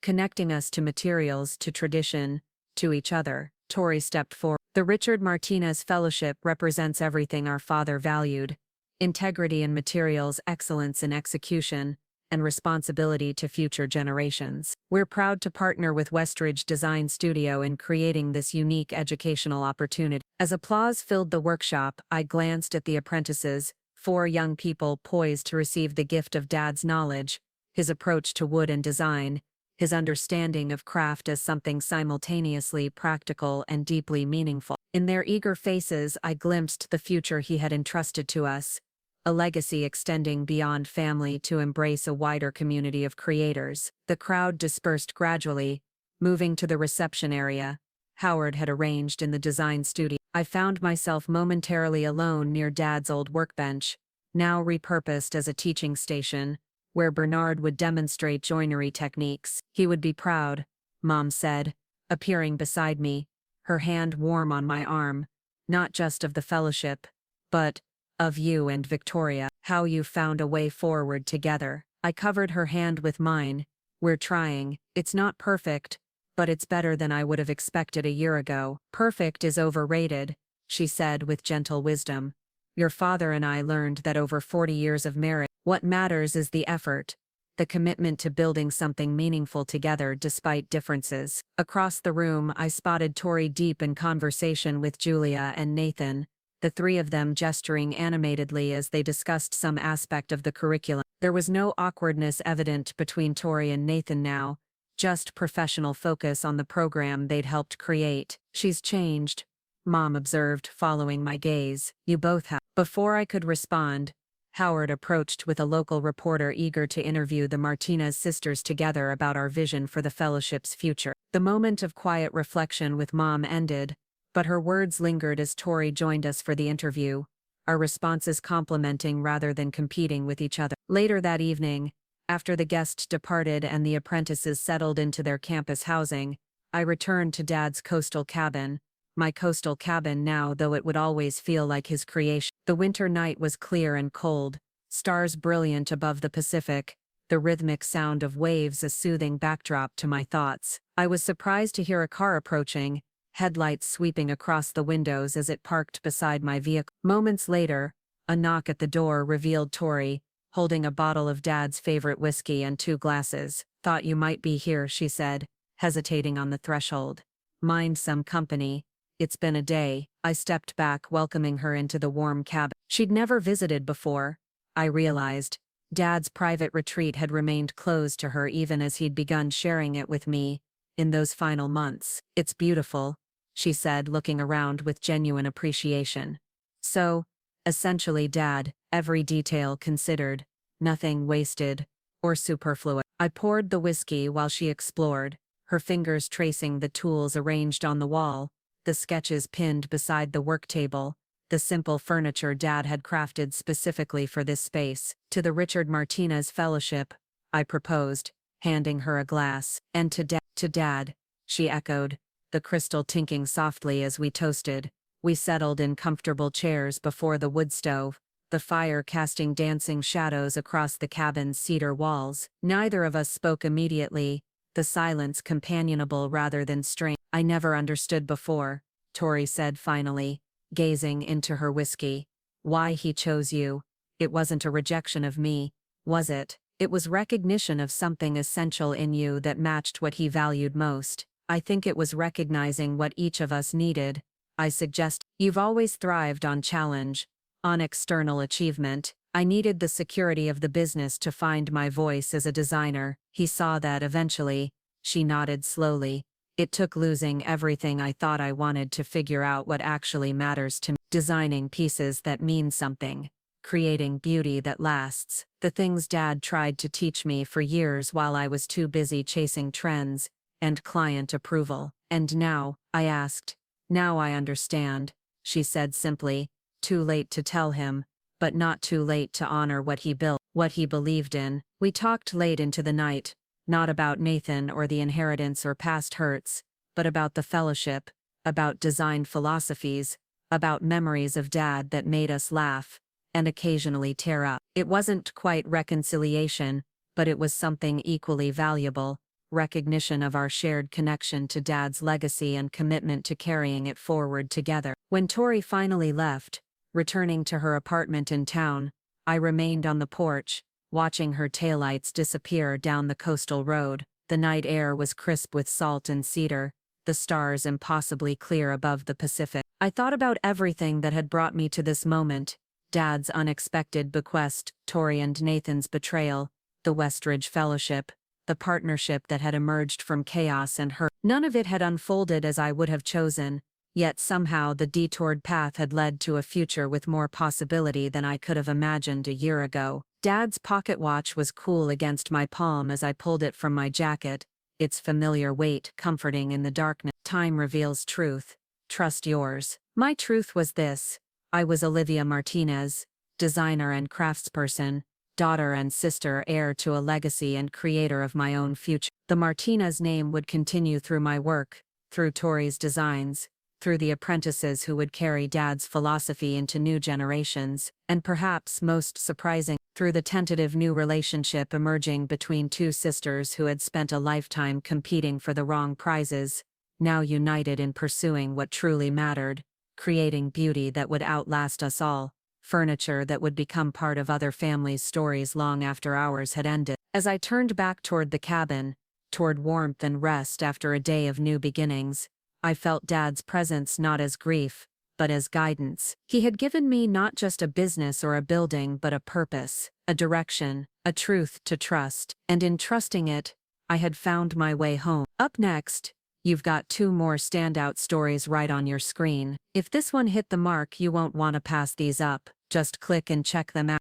connecting us to materials, to tradition, to each other." Tori stepped forward. "The Richard Martinez Fellowship represents everything our father valued: integrity in materials, excellence in execution, and responsibility to future generations. We're proud to partner with Westridge Design Studio in creating this unique educational opportunity." As applause filled the workshop, I glanced at the apprentices, 4 young people poised to receive the gift of Dad's knowledge, his approach to wood and design, his understanding of craft as something simultaneously practical and deeply meaningful. In their eager faces, I glimpsed the future he had entrusted to us, a legacy extending beyond family to embrace a wider community of creators. The crowd dispersed gradually, moving to the reception area Howard had arranged in the design studio. I found myself momentarily alone near Dad's old workbench, now repurposed as a teaching station, where Bernard would demonstrate joinery techniques. "He would be proud," Mom said, appearing beside me, her hand warm on my arm, "not just of the fellowship, but of you and Victoria. How you found a way forward together." I covered her hand with mine. "We're trying. It's not perfect, but it's better than I would have expected a year ago." "Perfect is overrated," she said with gentle wisdom. "Your father and I learned that over 40 years of marriage. What matters is the effort, the commitment to building something meaningful together despite differences." Across the room, I spotted Tori deep in conversation with Julia and Nathan, the three of them gesturing animatedly as they discussed some aspect of the curriculum. There was no awkwardness evident between Tori and Nathan now, just professional focus on the program they'd helped create. "She's changed," Mom observed, following my gaze. "You both have." Before I could respond, Howard approached with a local reporter eager to interview the Martinez sisters together about our vision for the fellowship's future. The moment of quiet reflection with Mom ended, but her words lingered as Tori joined us for the interview, our responses complementing rather than competing with each other. Later that evening, after the guest departed and the apprentices settled into their campus housing, I returned to Dad's coastal cabin, my coastal cabin now, though it would always feel like his creation. The winter night was clear and cold, stars brilliant above the Pacific, the rhythmic sound of waves a soothing backdrop to my thoughts. I was surprised to hear a car approaching, headlights sweeping across the windows as it parked beside my vehicle. Moments later, a knock at the door revealed Tori, holding a bottle of Dad's favorite whiskey and 2 glasses. "Thought you might be here," she said, hesitating on the threshold. "Mind some company? It's been a day." I stepped back, welcoming her into the warm cabin. She'd never visited before, I realized. Dad's private retreat had remained closed to her even as he'd begun sharing it with me in those final months. "It's beautiful," she said, looking around with genuine appreciation. "So, essentially, Dad, every detail considered, nothing wasted or superfluous." I poured the whiskey while she explored, her fingers tracing the tools arranged on the wall, the sketches pinned beside the work table, the simple furniture Dad had crafted specifically for this space. "To the Richard Martinez Fellowship," I proposed, handing her a glass. "And to Dad," she echoed, the crystal tinkling softly as we toasted. We settled in comfortable chairs before the wood stove, the fire casting dancing shadows across the cabin's cedar walls. Neither of us spoke immediately, the silence companionable rather than strained. "I never understood before," Tori said finally, gazing into her whiskey, "why he chose you. It wasn't a rejection of me, was it? It was recognition of something essential in you that matched what he valued most." "I think it was recognizing what each of us needed," I suggest. "You've always thrived on challenge, on external achievement. I needed the security of the business to find my voice as a designer." He saw that eventually. She nodded slowly. "It took losing everything I thought I wanted to figure out what actually matters to me. Designing pieces that mean something. Creating beauty that lasts. The things Dad tried to teach me for years while I was too busy chasing trends and client approval." "And now?" I asked. "Now I understand," she said simply. "Too late to tell him, but not too late to honor what he built, what he believed in." We talked late into the night, not about Nathan or the inheritance or past hurts, but about the fellowship, about design philosophies, about memories of Dad that made us laugh and occasionally tear up. It wasn't quite reconciliation, but it was something equally valuable, recognition of our shared connection to Dad's legacy and commitment to carrying it forward together. When Tori finally left, returning to her apartment in town, I remained on the porch, watching her taillights disappear down the coastal road. The night air was crisp with salt and cedar, the stars impossibly clear above the Pacific. I thought about everything that had brought me to this moment: Dad's unexpected bequest, Tori and Nathan's betrayal, the Westridge Fellowship, the partnership that had emerged from chaos and hurt. None of it had unfolded as I would have chosen, yet somehow the detoured path had led to a future with more possibility than I could have imagined a year ago. Dad's pocket watch was cool against my palm as I pulled it from my jacket, its familiar weight comforting in the darkness. "Time reveals truth. Trust yours." My truth was this: I was Olivia Martinez, designer and craftsperson, daughter and sister, heir to a legacy and creator of my own future. The Martinez name would continue through my work, through Tori's designs, through the apprentices who would carry Dad's philosophy into new generations, and perhaps most surprising, through the tentative new relationship emerging between two sisters who had spent a lifetime competing for the wrong prizes, now united in pursuing what truly mattered, creating beauty that would outlast us all, furniture that would become part of other families' stories long after ours had ended. As I turned back toward the cabin, toward warmth and rest after a day of new beginnings, I felt Dad's presence not as grief, but as guidance. He had given me not just a business or a building but a purpose, a direction, a truth to trust, and in trusting it, I had found my way home. Up next, you've got 2 more standout stories right on your screen. If this one hit the mark, you won't want to pass these up. Just click and check them out.